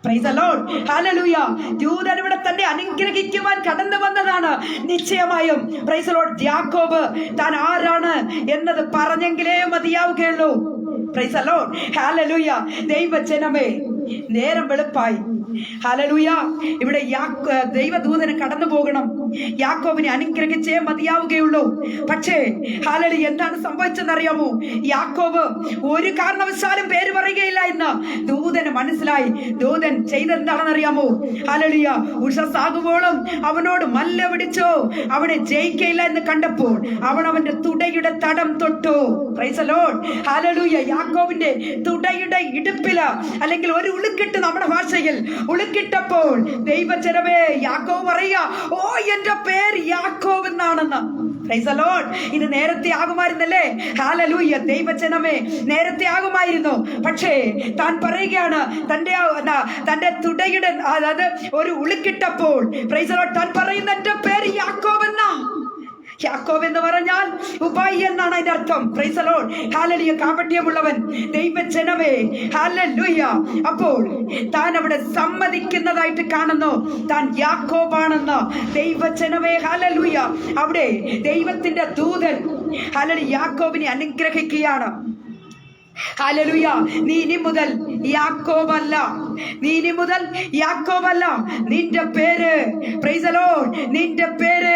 Price the Lord. ഹല്ലേലൂയ. ദൂതൻ ഇവിടെ തന്നെ അനുഗ്രഹിക്കുവാൻ കടന്നു വന്നതാണ്. നിശ്ചയമായും പ്രൈസ് ദി ലോർഡ്, യാക്കോബ് താൻ ആരാണ് എന്നത് പറഞ്ഞെങ്കിലേ മതിയാവുകയുള്ളൂ. Praise the Lord. ഹല്ലേലൂയ. ദൈവജനമേ, നേരം വെളുപ്പായി. ഹല്ലേലൂയ. ഇവിടെ ദൈവദൂതന് കടന്നു പോകണം. യാക്കോബിനെ അനുഗ്രഹിച്ചേ മതിയാവുകയുള്ളൂ. പക്ഷേ ഹല്ലേലൂയ, എന്താണ് സംഭവിച്ചെന്നറിയാമോ? യാക്കോബ് ഒരു കാരണവശാലും പേര് പറയുകയില്ല എന്ന് ദൂതന് മനസ്സിലായി. ദൂതൻ ചെയ്തെന്താണെന്നറിയാമോ? ഹല്ലേലൂയ, ഉഷസാകുമ്പോഴും അവനോട് മല്ല പിടിച്ചോ, അവനെ ജയിക്കയില്ല എന്ന് കണ്ടപ്പോൾ അവന്റെ തുടയുടെ തടം തൊട്ടു. Price the Lord. ഹല്ലേലൂയ. യാക്കോബിന്റെ തുടയുടെ ഇടുപ്പില്, അല്ലെങ്കിൽ ഒരു ഉളുക്കിട്ട്, നമ്മുടെ ഭാഷയിൽ ഉളുക്കിട്ടപ്പോൾ ദൈവജനമേ, യാക്കോബ് പറയുക, ഓ എന്റെ പേര് യാക്കോബ് എന്നാണെന്ന്. Price the Lord. ഇത് നേരത്തെ ആകുമായിരുന്നല്ലേ? ഹല്ലേലൂയ. ദൈവജനമേ, നേരത്തെ ആകുമായിരുന്നു. പക്ഷേ താൻ പറയുകയാണ്, തന്റെ തുടയുടെ, അതായത് ഒരു ഉളുക്കിട്ടപ്പോൾ, പ്രൈസ് ദി ലോർഡ്, താൻ പറയുന്ന എന്റെ പേര് യാക്കോബ് എന്നാ. യാക്കോബ് എന്ന് പറഞ്ഞാൽ ഉപായി എന്നാണ് അതിന്റെ അർത്ഥം. Price the Lord. ഹല്ലേലൂയ. കാപട്യമുള്ളവൻ. ദൈവജനമേ, ഹല്ലേലൂയ. അപ്പോൾ താൻ അവിടെ സമ്മതിക്കുന്നതായിട്ട് കാണുന്നു, താൻ യാക്കോബാണെന്ന്. ദൈവജനമേ, ഹല്ലേലൂയ. അവിടെ ദൈവത്തിന്റെ ദൂതൻ ഹല്ലേലൂയ യാക്കോബിനെ അനുഗ്രഹിക്കുകയാണ്. ഹല്ലേലൂയ. നീ ഇനി മുതൽ യാക്കോബല്ല, നീ ഇനി മുതൽ യാക്കോബല്ല, നിന്റെ പേര്, പ്രൈസ് ദി ലോർഡ്, നിന്റെ പേര്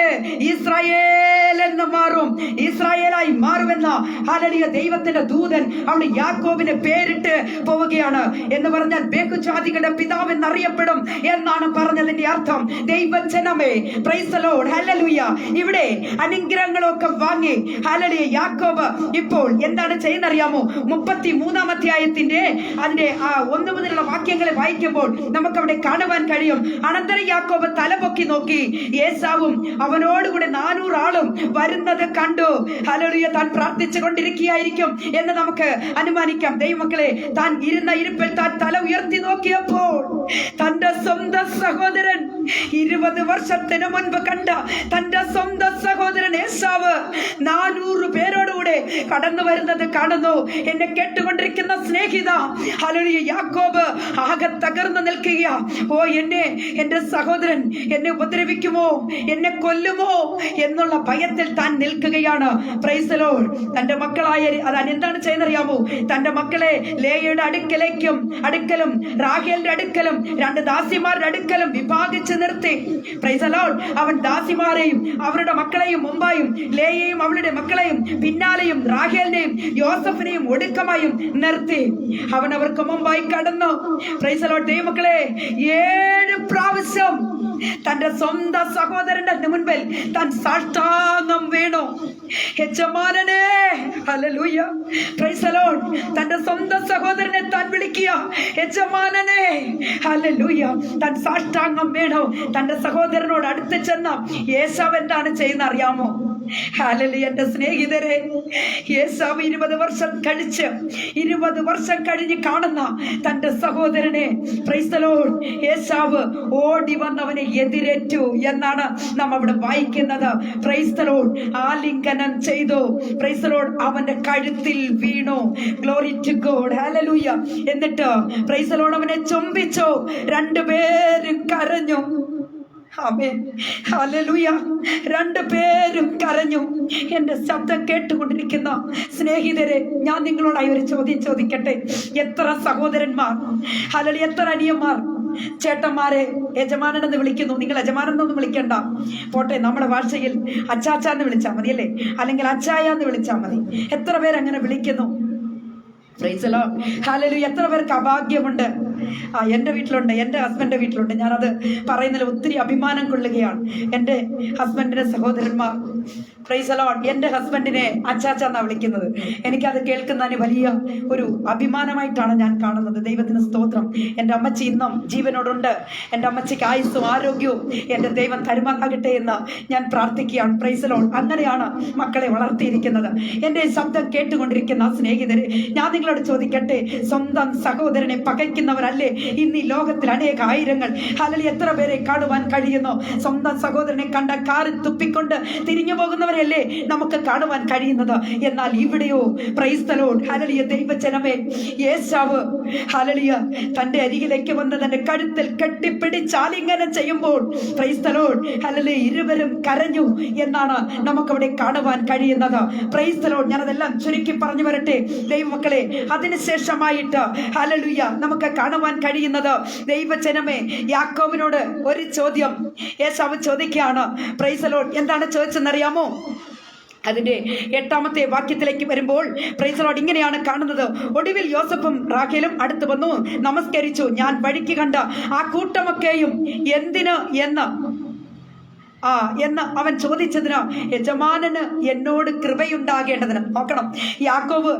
ഇസ്രായേൽ എന്ന് മാറും, ഇസ്രായേലായി മാറുമെന്ന് ഹല്ലേലൂയ ദൈവത്തിന്റെ ദൂതൻ അവിടെ യാക്കോബിന് പേരിട്ട് പോവുകയാണ്. എന്ന് പറഞ്ഞാൽ ബഹുജാതികളുടെ പിതാവ് എന്നറിയപ്പെടും എന്നാണ് പറഞ്ഞതിന്റെ അർത്ഥം. ദൈവജനമേ, പ്രൈസ് ദി ലോർഡ്, ഹല്ലേലൂയ. ഇവിടെ അനുഗ്രഹങ്ങളൊക്കെ വാങ്ങി ഹല്ലേലൂയ യാക്കോബ് ഇപ്പോൾ എന്താണ് ചെയ്യുന്നറിയാമോ? 33-ാം അധ്യായത്തിന്റെ അതിന്റെ 1 മുതലുള്ള വാക്യങ്ങളെ വായിക്കുമ്പോൾ നമുക്ക് അവിടെ കാണുവാൻ കഴിയും. അനന്തരം യാക്കോബ് തലപൊക്കി നോക്കി, ഏസാവും അവനോടുകൂടെ 400 ആളും വരുന്നത് കണ്ടു. ഹല്ലേലൂയ. താൻ പ്രാർത്ഥിച്ചു കൊണ്ടിരിക്കുകയായിരിക്കും എന്ന് നമുക്ക് അനുമാനിക്കാം. ദൈവമക്കളെ, താൻ ഇരുന്ന ഇരിപ്പിൽ താൻ തല ഉയർത്തി നോക്കിയപ്പോൾ തന്റെ സ്വന്തം സഹോദരൻ, 20 വർഷത്തിന് മുൻപ് കണ്ട തന്റെ സ്വന്തം സഹോദരൻ ഏസാവ് 400 പേരോടുകൂടെ കടന്നു വരുന്നത് കാണുന്നു. എന്നെ കേട്ടുകൊണ്ടിരിക്കുന്ന സ്നേഹിത, ഹല്ലേലൂയ, യാക്കോബ് ആകെ തകർന്നു നിൽക്കുക. ഓ, എന്റെ സഹോദരൻ എന്നെ ഉപദ്രവിക്കുമോ, എന്നെ കൊല്ലുമോ എന്നുള്ള ഭയത്തിൽ താൻ നിൽക്കുകയാണ്. Price the Lord. തന്റെ മക്കളായ, അതാണ് എന്താണ് ചെയ്യുന്നറിയാമോ? തന്റെ മക്കളെ ലേയയുടെ അടുക്കലും റാഹേലിന്റെ അടുക്കലും 2 ദാസിമാരുടെ അടുക്കലും വിഭാഗിച്ച് നിർത്തി. Price the Lord. അവൻ ദാസിമാരെയും അവരുടെ മക്കളെയും മുമ്പായും, ലേയയും അവളുടെ മക്കളെയും പിന്നാലെയും, റാഹേലിനെയും യോസഫിനെയും ഒടുക്കമായും നിർത്തി. അവൻ അവർക്ക് മുമ്പായി കടന്നു. Price the Lord. ദൈവമക്കളെ, 7 പ്രാവശ്യം തന്റെ സ്വന്തം സഹോദരന്റെ മുൻപിൽ താൻ സാഷ്ടാംഗം വീണു. യജമാനനെ, ഹല്ലേലൂയ, പ്രൈസ് ദി ലോർഡ്. തന്റെ സ്വന്തം സഹോദരനെ താൻ വിളിക്കുക, യജമാനനെ, ഹല്ലേലൂയ. താൻ സാഷ്ടാംഗം വീണു. തന്റെ സഹോദരനോട് അടുത്ത് ചെന്ന ഏസാവ് എന്താണ് ചെയ്യുന്ന അറിയാമോ? ഹല്ലേലൂയ. എന്റെ സ്നേഹിതരെ, ഏസാവ് 20 വർഷം കഴിഞ്ഞ് കാണുന്ന തന്റെ സഹോദരനെ, പ്രൈസ് ദി ലോർഡ്, ഏസാവ് ഓടി വന്നവനെ എതിരേറ്റു എന്നാണ് നാം അവിടെ വായിക്കുന്നത്. Praise the Lord. ആലിംഗനം ചെയ്തു. Praise the Lord. അവന്റെ കഴുത്തിൽ വീണു. Glory to God. ഹല്ലേലൂയ. എന്നിട്ട് പ്രൈസ് ദി ലോർഡ് അവനെ ചുംബിച്ചു. 2 പേരും കരഞ്ഞു. ആമേൻ. ഹല്ലേലൂയ. 2 പേരും കരഞ്ഞു. എന്റെ ശബ്ദം കേട്ടുകൊണ്ടിരിക്കുന്ന സ്നേഹിതരെ, ഞാൻ നിങ്ങളോടായി ഒരു ചോദ്യം ചോദിക്കട്ടെ. എത്ര സഹോദരന്മാർ, ഹല്ലേലൂയ, എത്ര അനിയന്മാർ, ചേട്ടന്മാരെ യജമാനെന്ന് വിളിക്കുന്നു? നിങ്ങൾ യജമാനെന്നൊന്നും വിളിക്കണ്ട, പോട്ടെ, നമ്മുടെ ഭാഷയിൽ അച്ചാച്ചാന്ന് വിളിച്ചാൽ മതി, അല്ലേ? അല്ലെങ്കിൽ അച്ചായാന്ന് വിളിച്ചാൽ മതി. എത്ര പേരങ്ങനെ വിളിക്കുന്നു? Price the Lord. ഹല്ലേലൂയ. എത്ര പേർക്ക് അഭാഗ്യമുണ്ട്? എൻ്റെ വീട്ടിലുണ്ട്, എൻ്റെ ഹസ്ബൻഡിൻ്റെ വീട്ടിലുണ്ട്. ഞാനത് പറയുന്നതിൽ ഒത്തിരി അഭിമാനം കൊള്ളുകയാണ്. എൻ്റെ ഹസ്ബൻഡിൻ്റെ സഹോദരന്മാർ, പ്രൈസ് ദി ലോർഡ്, എൻ്റെ ഹസ്ബൻഡിനെ അച്ചാച്ച എന്നാണ് വിളിക്കുന്നത്. എനിക്കത് കേൾക്കുന്നതിന് വലിയ ഒരു അഭിമാനമായിട്ടാണ് ഞാൻ കാണുന്നത്. ദൈവത്തിന് സ്തോത്രം. എൻ്റെ അമ്മച്ചി ഇന്നും ജീവനോടുണ്ട്. എൻ്റെ അമ്മച്ചിക്ക് ആയുസ്സും ആരോഗ്യവും എൻ്റെ ദൈവം തരുമാറാകട്ടെ എന്ന് ഞാൻ പ്രാർത്ഥിക്കുകയാണ്. Price the Lord. അങ്ങനെയാണ് മക്കളെ വളർത്തിയിരിക്കുന്നത്. എൻ്റെ ശബ്ദം കേട്ടുകൊണ്ടിരിക്കുന്ന സ്നേഹിതരെ, ഞാൻ നിങ്ങളോട് ചോദിക്കട്ടെ, സ്വന്തം സഹോദരനെ പകയ്ക്കുന്നവരല്ലേ ഇന്ന് ഈ ലോകത്തിൽ അനേക ആയിരങ്ങൾ? ഹല്ലേലൂയ. എത്ര പേരെ കാണുവാൻ കഴിയുന്നു? സ്വന്തം സഹോദരനെ കണ്ട കാറിൽ തുപ്പിക്കൊണ്ട് തിരിഞ്ഞു പോകുന്നവരെ അങ്ങനെയല്ലേ നമുക്ക് കാണുവാൻ കഴിയുന്നത്. എന്നാൽ ഇവിടെയോ പ്രൈസ് ദി ലോർഡ്, ഹല്ലേലൂയ, ദൈവജനമേ, യേശാവ് ഹല്ലേലൂയ തന്റെ അരികിലേക്ക് വന്ന് തന്റെ കഴുത്തിൽ കെട്ടിപ്പിടിച്ച് ആലിംഗനം ചെയ്യുമ്പോൾ പ്രൈസ് ദി ലോർഡ്, ഹല്ലേലൂയ, ഇരുവരും കരഞ്ഞു എന്നാണ് നമുക്കവിടെ കാണുവാൻ കഴിയുന്നത്. Price the Lord. ഞാനതെല്ലാം ചുരുക്കി പറഞ്ഞു വരട്ടെ ദൈവമക്കളെ. അതിനുശേഷമായിട്ട് ഹല്ലേലൂയ നമുക്ക് കാണുവാൻ കഴിയുന്നത്, ദൈവജനമേ, യാക്കോബിനോട് ഒരു ചോദ്യം യേശാവ് ചോദിക്കുകയാണ്. Price the Lord. എന്താണ് ചോദിച്ചെന്നറിയാമോ? അതിന്റെ 8ാമത്തെ വാക്യത്തിലേക്ക് വരുമ്പോൾ പ്രൈസ് ദി ലോർഡ് ഇങ്ങനെയാണ് കാണുന്നത്. ഒടുവിൽ യോസഫും റാഖേലും അടുത്ത് വന്നു നമസ്കരിച്ചു. ഞാൻ വഴിക്ക് കണ്ട ആ കൂട്ടമൊക്കെയും എന്തിന് എന്ന് അവൻ ചോദിച്ചതിന് യജമാനന് എന്നോട് കൃപയുണ്ടാകേണ്ടതിന്. നോക്കണം, യാക്കോബ്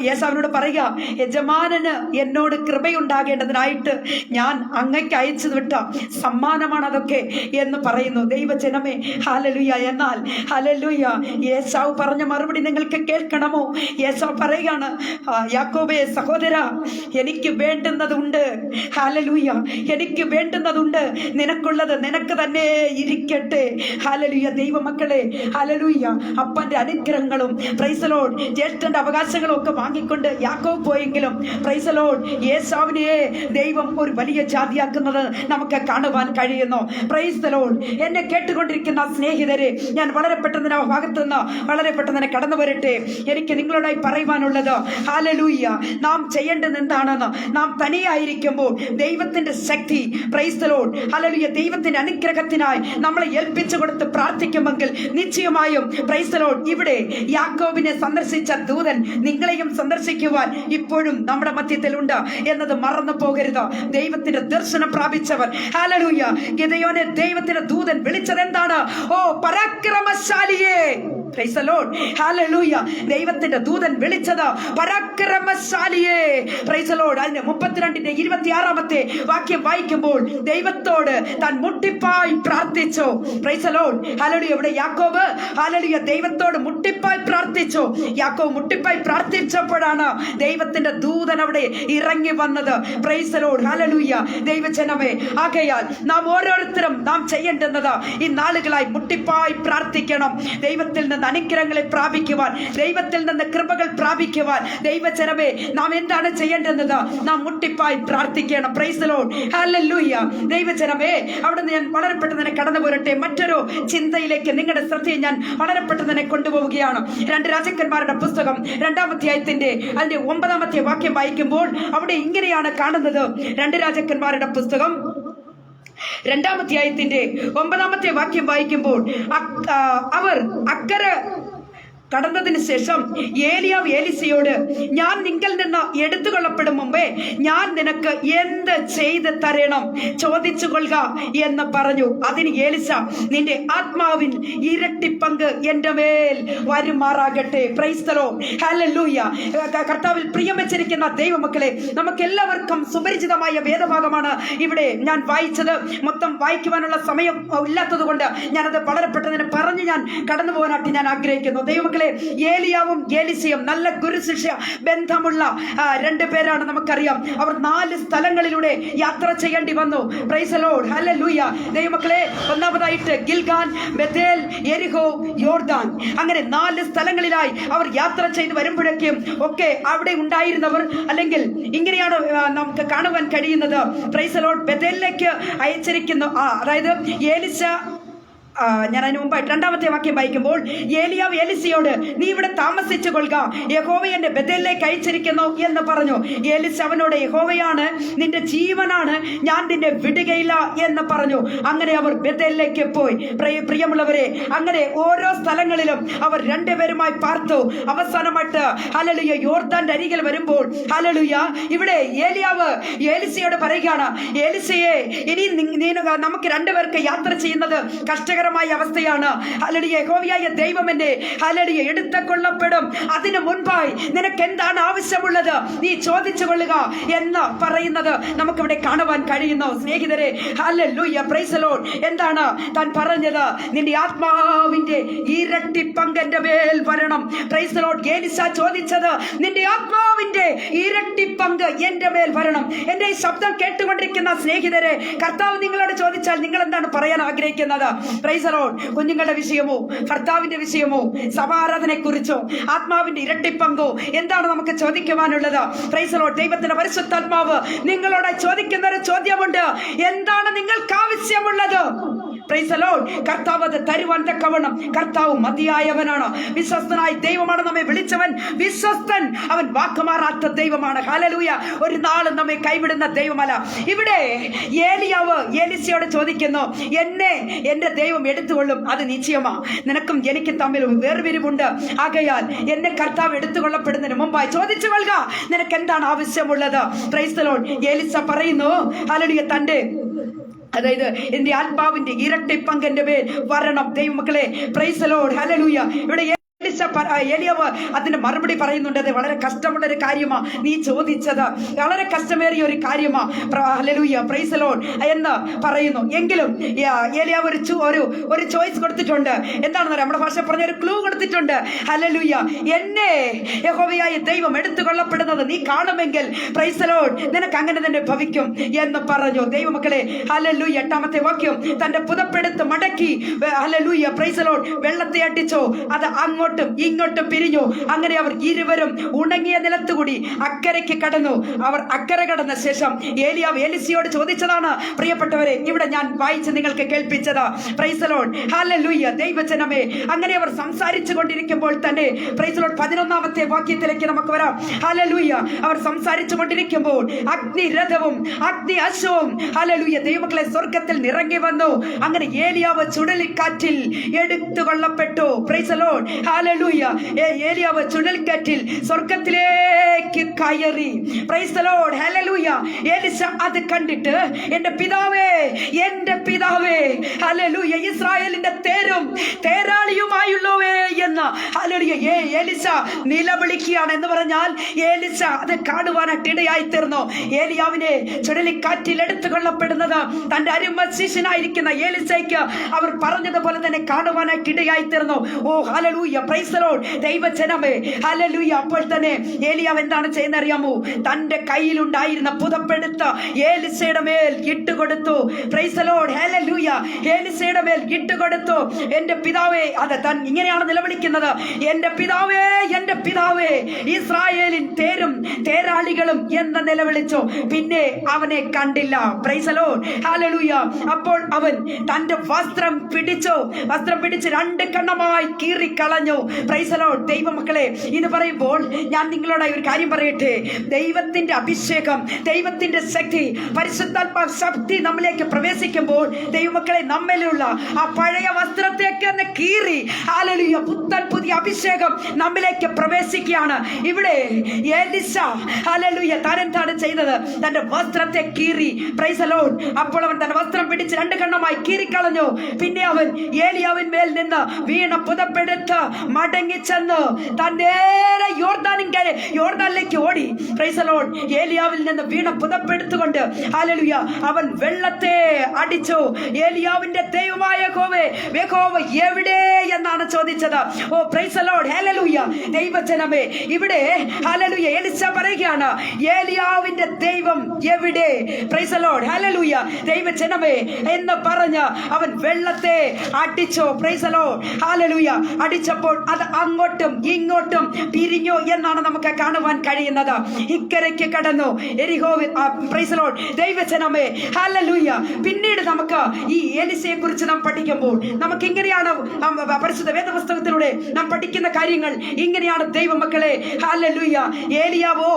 യേശാവിനോട് പറയുക, യജമാനന് എന്നോട് കൃപയുണ്ടാകേണ്ടതിനായിട്ട് ഞാൻ അങ്ങയ്ക്ക് അയച്ചു വിട്ട സമ്മാനമാണ് അതൊക്കെ എന്ന് പറയുന്നു. ദൈവജനമേ, ഹല്ലേലൂയ. എന്നാൽ ഹല്ലേലൂയ, യേശാവ് പറഞ്ഞ മറുപടി നിങ്ങൾക്ക് കേൾക്കണമോ? യേശാവ് പറയുകയാണ്, യാക്കോബേ സഹോദര, എനിക്ക് വേണ്ടുന്നതുണ്ട്. ഹല്ലേലൂയ, എനിക്ക് വേണ്ടുന്നതുണ്ട്. നിനക്കുള്ളത് നിനക്ക് തന്നെ ഇരിക്കട്ടെ. ഹല്ലേലൂയ. ദൈവമക്കളെ, ഹല്ലേലൂയ, അപ്പന്റെ അനുഗ്രഹങ്ങളും പ്രൈസ് ദി ലോർഡ് ജ്യേഷ്ഠന്റെ അവകാശങ്ങളും ഒക്കെ വാങ്ങിക്കൊണ്ട് യാക്കോബ് പോയെങ്കിലും പ്രൈസ് ദി ലോർഡ് യേശാവിനെ ദൈവം ഒരു വലിയ ജാതിയാക്കുന്നത് നമുക്ക് കാണുവാൻ കഴിയുന്നു. Price the Lord. എന്നെ കേട്ടുകൊണ്ടിരിക്കുന്ന സ്നേഹിതരെ, ഞാൻ വളരെ പെട്ടെന്ന് ആ ഭാഗത്ത് നിന്ന് വളരെ പെട്ടെന്ന് കടന്നു വരട്ടെ. എനിക്ക് നിങ്ങളോടായി പറയുവാനുള്ളത്, ഹല്ലേലൂയ, നാം ചെയ്യേണ്ടത് എന്താണെന്ന്, നാം തനിയായിരിക്കുമ്പോൾ ദൈവത്തിന്റെ ശക്തി പ്രൈസ് ദി ലോർഡ്, ഹല്ലേലൂയ, ദൈവത്തിന്റെ അനുഗ്രഹത്തിനായി നമ്മളെ ഏൽപ്പിച്ചു കൊടുത്ത് പ്രാർത്ഥിക്കുമെങ്കിൽ നിശ്ചയമായും പ്രൈസ് ദി ലോർഡ് ഇവിടെ യാക്കോബിനെ സന്ദർശിച്ച ദൂതൻ നിങ്ങളെയും സന്ദർശിക്കുവാൻ ഇപ്പോഴും നമ്മുടെ മധ്യത്തിലുണ്ട് എന്നത് മറന്നു പോകരുത്. ദൈവത്തിന്റെ ദർശനം പ്രാപിച്ചവർ, ഹല്ലേലൂയ, ഗിദെയോനെ ദൈവത്തിന്റെ ദൂതൻ വിളിച്ചത് എന്താണ്? ഓ പരാക്രമശാലിയേ, പ്രൈസ് ദി ലോർഡ്, ഹല്ലേലൂയ, ദൈവത്തിന്റെ ദൂതൻ വിളിച്ചത് പരാക്രമശാലിയേ, പ്രൈസ് ദി ലോർഡ്. അതിന്റെ 32ന്റെ 26ാമത്തെ വാക്യം വായിക്കുമ്പോൾ ദൈവത്തോട് താൻ മുട്ടിപ്പായി പ്രാർത്ഥിച്ചു. Price the Lord, hallelujah. ഇവിടെ യാക്കോബ് ഹല്ലേലൂയ ദൈവത്തോട് മുട്ടിപ്പായി പ്രാർത്ഥിച്ചു. യാക്കോബ് മുട്ടിപ്പായി പ്രാർത്ഥിച്ചപ്പോഴാണ് ദൈവത്തിന്റെ ദൂതൻ അവിടെ ഇറങ്ങി വന്നത്. പ്രൈസ് ദി ലോർഡ്, ഹല്ലേലൂയ. ദൈവജനമേ, ആകയാൽ നാം ഓരോരുത്തരും നാം ചെയ്യേണ്ടുന്നത് ഈ നാളുകളായി മുട്ടിപ്പായി പ്രാർത്ഥിക്കണം. ദൈവത്തിൽ നിന്ന് അനുഗ്രഹങ്ങളെ പ്രാപിക്കുവാൻ, ദൈവത്തിൽ നിന്ന് കൃപകൾ പ്രാപിക്കുവാൻ ദൈവജനമേ നാം എന്താണ് ചെയ്യേണ്ടത്? നാം മുട്ടിപ്പായി പ്രാർത്ഥിക്കണം. പ്രൈസ് ദി ലോർഡ്, ഹല്ലേലൂയ. ദൈവജനമേ, അവിടെ ഞാൻ വളരെ പെട്ടെന്ന് കടന്നു പോരട്ടെ. മറ്റൊരു ചിന്തയിലേക്ക് നിങ്ങളുടെ ശ്രദ്ധയെ ഞാൻ വളരെ പെട്ടെന്ന് കൊണ്ടുപോവുകയാണ്. 2 രാജാക്കന്മാരുടെ പുസ്തകം 2ാം അധ്യായത്തിന്റെ അതിന്റെ 9ാമത്തെ വാക്യം വായിക്കുമ്പോൾ അവിടെ ഇങ്ങനെയാണ് കാണുന്നത്. 2 രാജാക്കന്മാരുടെ പുസ്തകം 2ാം അധ്യായത്തിന്റെ 9ാമത്തെ വാക്യം വായിക്കുമ്പോൾ അവർ അക്കരെ കടന്നതിന് ശേഷം ഏലിയാവ് എലിസയോട്, ഞാൻ നിങ്കിൽ നിന്ന് എടുത്തുകൊള്ളപ്പെടും മുമ്പേ ഞാൻ നിനക്ക് എന്ത് ചെയ്ത് തരണം ചോദിച്ചു കൊള്ളുക എന്ന് പറഞ്ഞു. അതിന് എലിസ, നിന്റെ ആത്മാവിൻ ഇരട്ടി പങ്ക് എന്റെ മേൽ വരുമാറാകട്ടെ. പ്രൈസ് ദി ലോർഡ്, ഹല്ലേലൂയ. കർത്താവിൽ പ്രിയം വെച്ചിരിക്കുന്ന ദൈവമക്കളെ, നമുക്ക് എല്ലാവർക്കും സുപരിചിതമായ വേദഭാഗമാണ് ഇവിടെ ഞാൻ വായിച്ചത്. മൊത്തം വായിക്കുവാനുള്ള സമയം ഇല്ലാത്തത് കൊണ്ട് ഞാനത് വളരെ പെട്ടെന്ന് പറഞ്ഞ് ഞാൻ കടന്നു പോകാനായിട്ട് ഞാൻ ആഗ്രഹിക്കുന്നു. ദൈവമക്കളെ, ഏലിയാവും എലിസയും നല്ല ഗുരുശിഷ്യ ബന്ധമുള്ള 2 പേരാണ്. നമുക്കറിയാം, അവർ 4 സ്ഥലങ്ങളിലൂടെ യാത്ര ചെയ്യേണ്ടി വന്നു. പ്രൈസ് ദി ലോർഡ്, ഹല്ലേലൂയ. ദൈവമക്കളെ, ഒന്നാമതായിട്ട് ഗിൽഗാൽ, ബേഥേൽ, യെരിഹോ, യോർദാൻ, അങ്ങനെ 4 സ്ഥലങ്ങളിലായി അവർ യാത്ര ചെയ്ത് വരുമ്പോഴേക്കും ഒക്കെ അവിടെ ഉണ്ടായിരുന്നവർ, അല്ലെങ്കിൽ ഇങ്ങനെയാണ് നമുക്ക് കാണുവാൻ കഴിയുന്നത്. പ്രൈസ് ദി ലോർഡ്, ബേഥേലിലേക്ക് അയച്ചിരിക്കുന്നു. അതായത് എലിസ, ഞാൻ അതിന് മുമ്പായിട്ട് 2ാമത്തെ വാക്യം വായിക്കുമ്പോൾ, ഏലിയാവ് എലിസയോട്, നീ ഇവിടെ താമസിച്ചു കൊള്ളുക, യഹോവ എന്നെ ബേഥേലിലേക്ക് അയച്ചിരിക്കുന്നു എന്ന് പറഞ്ഞു. എലിസ അവനോട്, യഹോവയാണ് നിന്റെ ജീവനാണ്, ഞാൻ നിന്നെ വിടുകയില്ല എന്ന് പറഞ്ഞു. അങ്ങനെ അവർ ബേഥേലിലേക്ക് പോയി. പ്രിയമുള്ളവരെ, അങ്ങനെ ഓരോ സ്ഥലങ്ങളിലും അവർ 2 പേരുമായി പാർത്തു. അവസാനമായിട്ട് ഹല്ലേലൂയ യോർദാന്റെ അരികിൽ വരുമ്പോൾ ഹല്ലേലൂയ ഇവിടെ ഏലിയാവ് എലിസയോട് പറയുകയാണ്, എലിസയെ, ഇനി നമുക്ക് 2 പേർക്ക് യാത്ര ചെയ്യുന്നത് കഷ്ടകരമായ അവസ്ഥയാണ്. ഹല്ലേലൂയ, യഹോവയായ ദൈവം എന്നെ ഹല്ലേലൂയ എടുത്തുകൊള്ളപ്പെടും. അതിനു മുൻപായി നിനക്ക് എന്താണ് ആവശ്യമുള്ളത് നീ ചോദിച്ചു കൊള്ളുക എന്ന് പറയുന്നത് നമുക്കിവിടെ കാണുവാൻ കഴിയുന്നു. സ്നേഹിതരെ, ഹല്ലേലൂയ, പ്രൈസ് ദി ലോർഡ്. എന്താണ് താൻ പറഞ്ഞത്? നിന്റെ ആത്മാവിന്റെ ഇരട്ടി പങ്ക് എന്റെ മേൽ വരണം. Price the Lord. എലിസ ചോദിച്ചത്, നിന്റെ ആത്മാവിന്റെ ഇരട്ടി പങ്ക് എൻ്റെ മേൽ വരണം. എൻ്റെ ഈ ശബ്ദം കേട്ടുകൊണ്ടിരിക്കുന്ന സ്നേഹിതരെ, കർത്താവ് നിങ്ങളോട് ചോദിച്ചാൽ നിങ്ങൾ എന്താണ് പറയാൻ ആഗ്രഹിക്കുന്നത്? Price the Lord. കുഞ്ഞുങ്ങളുടെ വിഷയമോ, ഭർത്താവിന്റെ വിഷയമോ, സമാരാധനയെ കുറിച്ചോ, ആത്മാവിന്റെ ഇരട്ടിപ്പങ്കോ, എന്താണ് നമുക്ക് ചോദിക്കുവാനുള്ളത്? Price the Lord. ദൈവത്തിന്റെ പരിശുദ്ധാത്മാവ് നിങ്ങളോട് ചോദിക്കുന്ന ഒരു ചോദ്യമുണ്ട്. എന്താണ് നിങ്ങൾക്ക് ആവശ്യമുള്ളത്? Price the Lord. കർത്താവ് അത് തരുവാൻ തക്കവണ്ണം കർത്താവ് മതിയായവനാണ്. വിശ്വസ്തനായ ദൈവമാണ് നമ്മെ വിളിച്ചവൻ. വിശ്വസ്തൻ, അവൻ വാക്കുമാറാത്ത ദൈവമാണ്. ഹല്ലേലൂയ. ഒരു നാളും നമ്മെ കൈവിടുന്ന ദൈവമല്ല. ഇവിടെ ഏലിയാവ് എലീശയോട് ചോദിക്കുന്നു, എന്റെ ദൈവം എടുത്തുകൊള്ളും, അത് നിശ്ചയമാ. നിനക്കും എനിക്കും തമ്മിൽ വേർപിരിവുണ്ട്. ആകയാൽ എന്നെ കർത്താവ് എടുത്തുകൊള്ളപ്പെടുന്നതിന് മുമ്പായി ചോദിച്ചു കൊള്ളുക, നിനക്ക് എന്താണ് ആവശ്യമുള്ളത്? Price the Lord. എലീശ പറയുന്നു, ഹല്ലേലൂയ, തന്റെ അതായത് എന്റെ ആത്മാവിന്റെ ഇരട്ടി പങ്കെന്റെ മേൽ വരണം. ദൈവമക്കളെ, പ്രൈസ് ദി ലോർഡ്, ഹല്ലേലൂയ. ഇവിടെ ഏലിയാവ് അതിന്റെ മറുപടി പറയുന്നുണ്ട്. അത് വളരെ കഷ്ടമുള്ള ഒരു കാര്യമാ നീ ചോദിച്ചത്, വളരെ കഷ്ടമേറിയ ഒരു കാര്യമാ. ഹല്ലേലൂയ, പ്രൈസ് ദി ലോർഡ് എന്ന് പറയുന്നു. എങ്കിലും ഏലിയാവ് ഒരു ചോയ്സ് കൊടുത്തിട്ടുണ്ട്. എന്താണെന്ന് നമ്മുടെ ഭാഷ പറഞ്ഞ ഒരു ക്ലൂ കൊടുത്തിട്ടുണ്ട്. ഹല്ലേലൂയ, എന്നെ യഹോവയായ ദൈവം എടുത്തുകൊള്ളപ്പെടുന്നത് നീ കാണുമെങ്കിൽ പ്രൈസ് ദി ലോർഡ് നിനക്ക് അങ്ങനെ തന്നെ ഭവിക്കും എന്ന് പറഞ്ഞു. ദൈവമക്കളെ, ഹല്ലേലൂയ, 8ാമത്തെ വാക്യം, തന്റെ പുതപ്പെടുത്ത് മടക്കി, ഹല്ലേലൂയ, പ്രൈസ് ദി ലോർഡ്, വെള്ളത്തെ അടിച്ചു. അത് അങ്ങോട്ടും ഇങ്ങോട്ടും പിരിഞ്ഞു. അങ്ങനെ അവർ ഇരുവരും ഉണങ്ങിയ നിലത്തുകൂടി അക്കരയ്ക്ക് കടന്നു. അവർ അക്കരെ കടന്ന ശേഷം ഏലിയാവ് എലീശയോട് ചോദിച്ചതാണ്, പ്രിയപ്പെട്ടവരെ, ഇവിടെ ഞാൻ വായിച്ച് നിങ്ങൾക്ക് കേൾപ്പിച്ചത്. പ്രൈസ് ദി ലോർഡ്, ഹല്ലേലൂയ, ദൈവജനമേ. അങ്ങനെ അവർ സംസാരിച്ചു കൊണ്ടിരിക്കുമ്പോൾ തന്നെ, പ്രൈസ് ദി ലോർഡ്, 11ാമത്തെ വാക്യത്തിലേക്ക് നമുക്ക് വരാം. ഹല്ലേലൂയ, അവർ സംസാരിച്ചു കൊണ്ടിരിക്കുമ്പോൾ അഗ്നിരഥവും അഗ്നി അശ്വവും, ഹല്ലേലൂയ, ദൈവമക്കളെ, സ്വർഗത്തിൽ നിറങ്ങി വന്നു. അങ്ങനെ ഏലിയാവ് ചുഴലിക്കാറ്റിൽ എടുത്തുകൊള്ളപ്പെട്ടു. പ്രൈസ് ദി ലോർഡ്, ഹല്ലേലൂയ. ഏലിയാവ് ചുഴലിക്കാറ്റിൽ സ്വർഗത്തിലേക്ക് കയറി. പ്രൈസ് ദി ലോർഡ്, ഹല്ലേലൂയ. എലീശ അത് കണ്ടിട്ട്, എന്റെ പിതാവേ, എന്റെ പിതാവേ, ഹല്ലേലൂയ, ഇസ്രായേലിന്റെ തേരാളിയുമായുള്ളവേ എന്ന്, ഹല്ലേലൂയ, എലീശ നിലവിളിക്കുകയാണ്. എന്ന് പറഞ്ഞാൽ എലീശ അത് കാണുവാനായിട്ട് ഇടയായി തീർന്നു. ഏലിയാവിനെ ചുഴലിക്കാറ്റിൽ എടുത്തുകൊള്ളപ്പെടുന്നത് തന്റെ അരുമ ശിഷ്യനായിരിക്കുന്ന എലീശയ്ക്ക് അവർ പറഞ്ഞതുപോലെ തന്നെ കാണുവാനായിട്ട് ഇടയായി തീർന്നു. ഓ ഹല്ലേലൂയ, പ്രൈസ് ദി ലോർഡ്, ദൈവജനമേ, ഹല്ലേലൂയ. അപ്പോൾ തന്നെ ഏലിയാവ് എന്താണ് ചെയ്യുന്നത് അറിയാമോ? തന്റെ കയ്യിലുണ്ടായിരുന്ന പുതപ്പെടുത്ത് എലീശയുടെ മേൽ ഇട്ടുകൊടുത്തു. പ്രൈസ് ദി ലോർഡ്, ഹല്ലേലൂയ, എലീശയുടെ മേൽ ഇട്ടുകൊടുത്തു. എന്റെ പിതാവേ, അത് താൻ ഇങ്ങനെയാണ് നിലവിളിക്കുന്നത്, എന്റെ പിതാവേ, എന്റെ പിതാവേ, ഇസ്രായേലിൻ തേരാളികളും എന്ന് നിലവിളിച്ചു. പിന്നെ അവനെ കണ്ടില്ല. പ്രൈസ് ദി ലോർഡ്, ഹല്ലേലൂയ. അപ്പോൾ അവൻ തന്റെ വസ്ത്രം പിടിച്ച് 2 കണ്ണമായി കീറിക്കളഞ്ഞു. Praise the Lord. ദൈവമക്കളെ, ഇത് പറയുമ്പോൾ ഞാൻ നിങ്ങളോട് ഒരു കാര്യം പറയട്ടെ. ദൈവത്തിന്റെ അഭിഷേകം, ദൈവത്തിന്റെ ശക്തി, പരിശുദ്ധാത്മാ ശക്തി നമ്മിലേക്ക് പ്രവേശിക്കുമ്പോൾ, ദൈവമക്കളെ, നമ്മിലുള്ള ആ പഴയ വസ്ത്രത്തേക്ക് ഒന്ന് കീറി, ഹല്ലേലൂയ, പുത്തൻ പുതിയ അഭിഷേകം നമ്മിലേക്ക് പ്രവേശിക്കുകയാണ്. ഇവിടെ എലീശ, ഹല്ലേലൂയ, താൻ എന്താണ് ചെയ്തത്? തന്റെ വസ്ത്രത്തെ കീറി. Price the Lord. അപ്പോൾ അവൻ തന്റെ വസ്ത്രം പിടിച്ച് 2 കണ്ണമായി കീറിക്കളഞ്ഞു. പിന്നെ അവൻ ഏലിയാവിൻ മേൽ നിന്ന് വീണ പുതപ്പെടുത്ത് മടങ്ങി ചെന്ന് താൻ നേരെ യോർദാനിലേക്ക് ഓടി. Price the Lord. ഏലിയാവിൽ നിന്ന് വീണ പുതപ്പെടുത്തുകൊണ്ട്, ഹല്ലേലൂയ, അവൻ വെള്ളത്തെ അടിച്ചു. ഏലിയാവിന്റെ ദൈവമായ യഹോവ എവിടെ എന്നാണ് ചോദിച്ചത്. ഓ, പ്രൈസ് ദി ലോർഡ്, ഹല്ലേലൂയ, ദൈവജനമേ. ഇവിടെ, ഹല്ലേലൂയ, എലീശ പറയുകയാണ്, ഏലിയാവിന്റെ ദൈവം എവിടെ? പ്രൈസ് ദി ലോർഡ്, ഹല്ലേലൂയ, ദൈവജനമേ എന്ന് പറഞ്ഞ് അവൻ വെള്ളത്തെ അടിച്ചു. പ്രൈസ് ദി ലോർഡ്, ഹല്ലേലൂയ. അടിച്ചപ്പോൾ അത് അങ്ങോട്ടും ഇങ്ങോട്ടും പിരിഞ്ഞു എന്നാണ് നമുക്ക് കാണുവാൻ കഴിയുന്നത്. ഇക്കരയ്ക്ക് കടന്നു എരിഹോവിൽ. പ്രൈസ് ദി ലോർഡ്, ദൈവജനമേ, ഹല്ലേലൂയ. പിന്നീട് നമുക്ക് ഈ എലീശയെ കുറിച്ച് നാം പഠിക്കുമ്പോൾ നമുക്ക് ഇങ്ങനെയാണ് പരിശുദ്ധ വേദപുസ്തകത്തിലൂടെ നാം പഠിക്കുന്ന കാര്യങ്ങൾ. ഇങ്ങനെയാണ് ദൈവമക്കളെ, ഹല്ലേലൂയ. ഏലിയാവോ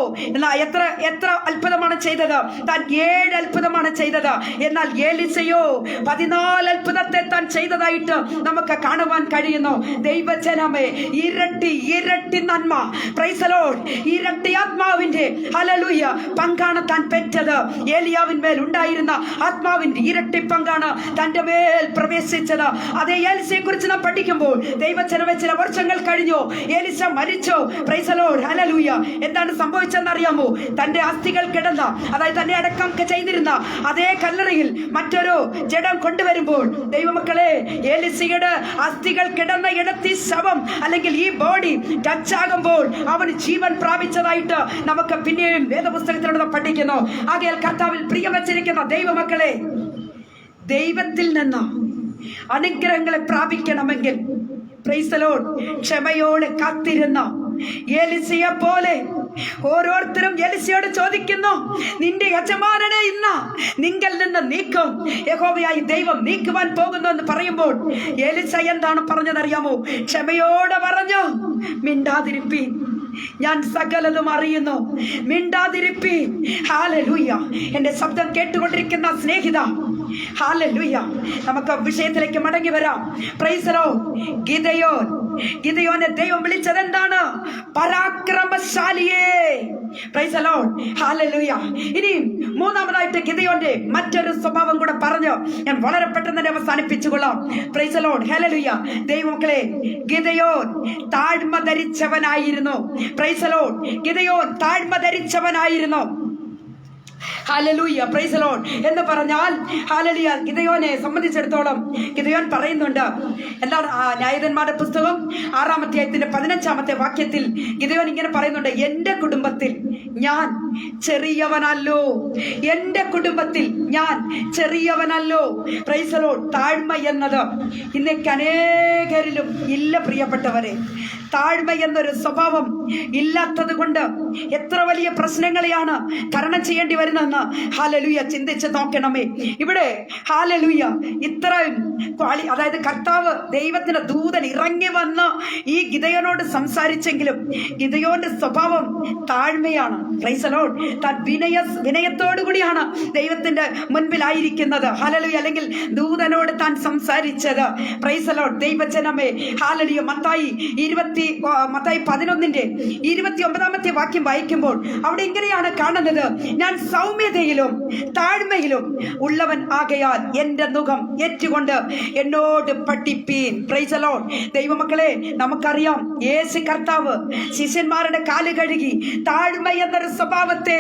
എത്ര അത്ഭുതമാണ് ചെയ്തത്? താൻ 7 അത്ഭുതമാണ് ചെയ്തത്. എന്നാൽ എലീശയോ 14 അത്ഭുതത്തെ താൻ ചെയ്തതായിട്ട് നമുക്ക് കാണുവാൻ കഴിയുന്നു. ദൈവജനമേ, ഇരട്ടി നന്മ, പ്രൈസ് ദി ലോർഡ്, ഇരട്ടി ആത്മാവിന്റെ, ഹല്ലേലൂയ, പങ്കാണ് താൻ പെറ്റത്. ഏലിയാവിന്മേൽ ഉണ്ടായിരുന്ന ആത്മാവിന്റെ ഇരട്ടി പങ്കാണ് തന്റെ മേൽ പ്രവേശിച്ചത്. അതേ എലീശയെ കുറിച്ച് നാം പഠിക്കുമ്പോൾ, ദൈവജനമേ, ചില വർഷങ്ങൾ കഴിഞ്ഞു, എലീശ മരിച്ചു. Price the Lord, hallelujah. എന്താണ് സംഭവിച്ചത്? എന്താണെന്നറിയാമോ? തന്റെ അസ്ഥികൾ കിടന്ന, അതായത് തന്നെ അടക്കം ചെയ്തിരുന്ന അതേ കല്ലറയിൽ മറ്റൊരു ജഡം കൊണ്ടുവരുമ്പോൾ ദൈവമക്കളെ, എലിസയുടെ അസ്ഥികൾ കിടന്ന ഇടത്തി ശവം അല്ലെങ്കിൽ ഈ ബോഡി ടച്ച് ആകുമ്പോൾ അവന് ജീവൻ പ്രാപിച്ചതായിട്ട് നമുക്ക് പിന്നെയും വേദപുസ്തകത്തിലൂടെ പഠിക്കുന്നു. ആകയാൽ കർത്താവിൽ പ്രിയം വച്ചിരിക്കുന്ന ദൈവമക്കളെ, ദൈവത്തിൽ നിന്ന് അനുഗ്രഹങ്ങളെ പ്രാപിക്കണമെങ്കിൽ പ്രൈസ് ദി ലോർഡ് ക്ഷമയോടെ കാത്തിരുന്ന എലിസയെ പോലെ ഓരോരുത്തരും എലിസയോട് ചോദിക്കുന്നു, നിന്റെ യജമാനനെ ഇന്ന് നിങ്കിൽ നിന്ന് നീക്കും, യഹോവയായി ദൈവം നീക്കുവാൻ പോകുന്നു എന്ന് പറയുമ്പോൾ എലിസ എന്താണ് പറഞ്ഞതറിയാമോ? ക്ഷമയോടെ പറഞ്ഞു, മിണ്ടാതിരിപ്പീൻ, ഞാൻ സകലതും അറിയുന്നു, മിണ്ടാതിരിപ്പീൻ. ഹല്ലേലൂയ. എന്റെ ശബ്ദം കേട്ടുകൊണ്ടിരിക്കുന്ന സ്നേഹിത, ഹല്ലേലൂയ, നമുക്ക് വിഷയത്തിലേക്ക് മടങ്ങി വരാം. Price the Lord. ഗിദെയോനെ ദൈവം വിളിച്ചത് എന്താണ്? പരാക്രമശാലിയേ. Praise the Lord. ഹല്ലേലൂയ. ഇനി മൂന്നാമതായിട്ട് ഗിദെയോന്റെ മറ്റൊരു സ്വഭാവം കൂടെ പറഞ്ഞു ഞാൻ വളരെ പെട്ടെന്ന് തന്നെ അവസാനിപ്പിച്ചുകൊള്ളാം. Praise the Lord. ഹല്ലേലൂയ. ദൈവമക്കളെ, ഗിദെയോൻ താഴ്മ ധരിച്ചവനായിരുന്നു. Praise the lord. ഗിദെയോൻ താഴ്മ ധരിച്ചവനായിരുന്നു. ഹല്ലേലൂയ. Praise the lord. എന്ന് പറഞ്ഞാൽ ഹല്ലേലൂയ, ഗിദെയോനെ സംബന്ധിച്ചിടത്തോളം ഗിദെയോൻ പറയുന്നുണ്ട് എന്താണ്? ന്യായാധിപന്മാരുടെ പുസ്തകം 6-ാം അധ്യായത്തിന്റെ 15-ാമത്തെ വാക്യത്തിൽ ഗിദെയോൻ ഇങ്ങനെ പറയുന്നുണ്ട്, എന്റെ കുടുംബത്തിൽ ഞാൻ ചെറിയവനല്ലോ, എന്റെ കുടുംബത്തിൽ ഞാൻ ചെറിയവനല്ലോ. Price the Lord. താഴ്മ എന്നത് ഇന്നേക്ക് അനേകരിലും ഇല്ല പ്രിയപ്പെട്ടവരെ. താഴ്മ എന്നൊരു സ്വഭാവം ഇല്ലാത്തത് കൊണ്ട് എത്ര വലിയ പ്രശ്നങ്ങളെയാണ് തരണം ചെയ്യേണ്ടി വരുന്നതെന്ന് ഹല്ലേലൂയ ചിന്തിച്ച് നോക്കണമേ. ഇവിടെ ഹല്ലേലൂയ ഇത്രയും അതായത് കർത്താവ് ദൈവത്തിന്റെ ദൂതൻ ഇറങ്ങി വന്ന് ഈ ഗിദെയോനോട് സംസാരിച്ചെങ്കിലും ഗിദെയോന്റെ സ്വഭാവം താഴ്മയാണ്. Price the Lord. താൻ വിനയത്തോടു കൂടിയാണ് ദൈവത്തിന്റെ മുൻപിലായിരിക്കുന്നത്. ഹല്ലേലൂയ. അല്ലെങ്കിൽ ദൂതനോട് താൻ സംസാരിച്ചത്. Price the Lord. ദൈവജനമേ, ഹല്ലേലൂയ. മത്തായി 11-ന്റെ 29-ാമത്തെ വാക്യം വായിക്കുമ്പോൾ അവിടെ ഇങ്ങനെയാണ് കാണുന്നത്, ഞാൻ സൗമ്യതയിലും താഴ്മയിലും ഉള്ളവൻ ആകയാൽ എന്റെ മുഖം ഏറ്റുകൊണ്ട് എന്നോട് പഠിപ്പീൻ. Price the Lord. ദൈവമക്കളെ, നമുക്കറിയാം യേശു കർത്താവ് ശിഷ്യന്മാരുടെ കാല് കഴുകി താഴ്മ എന്നൊരു സ്വഭാവത്തെ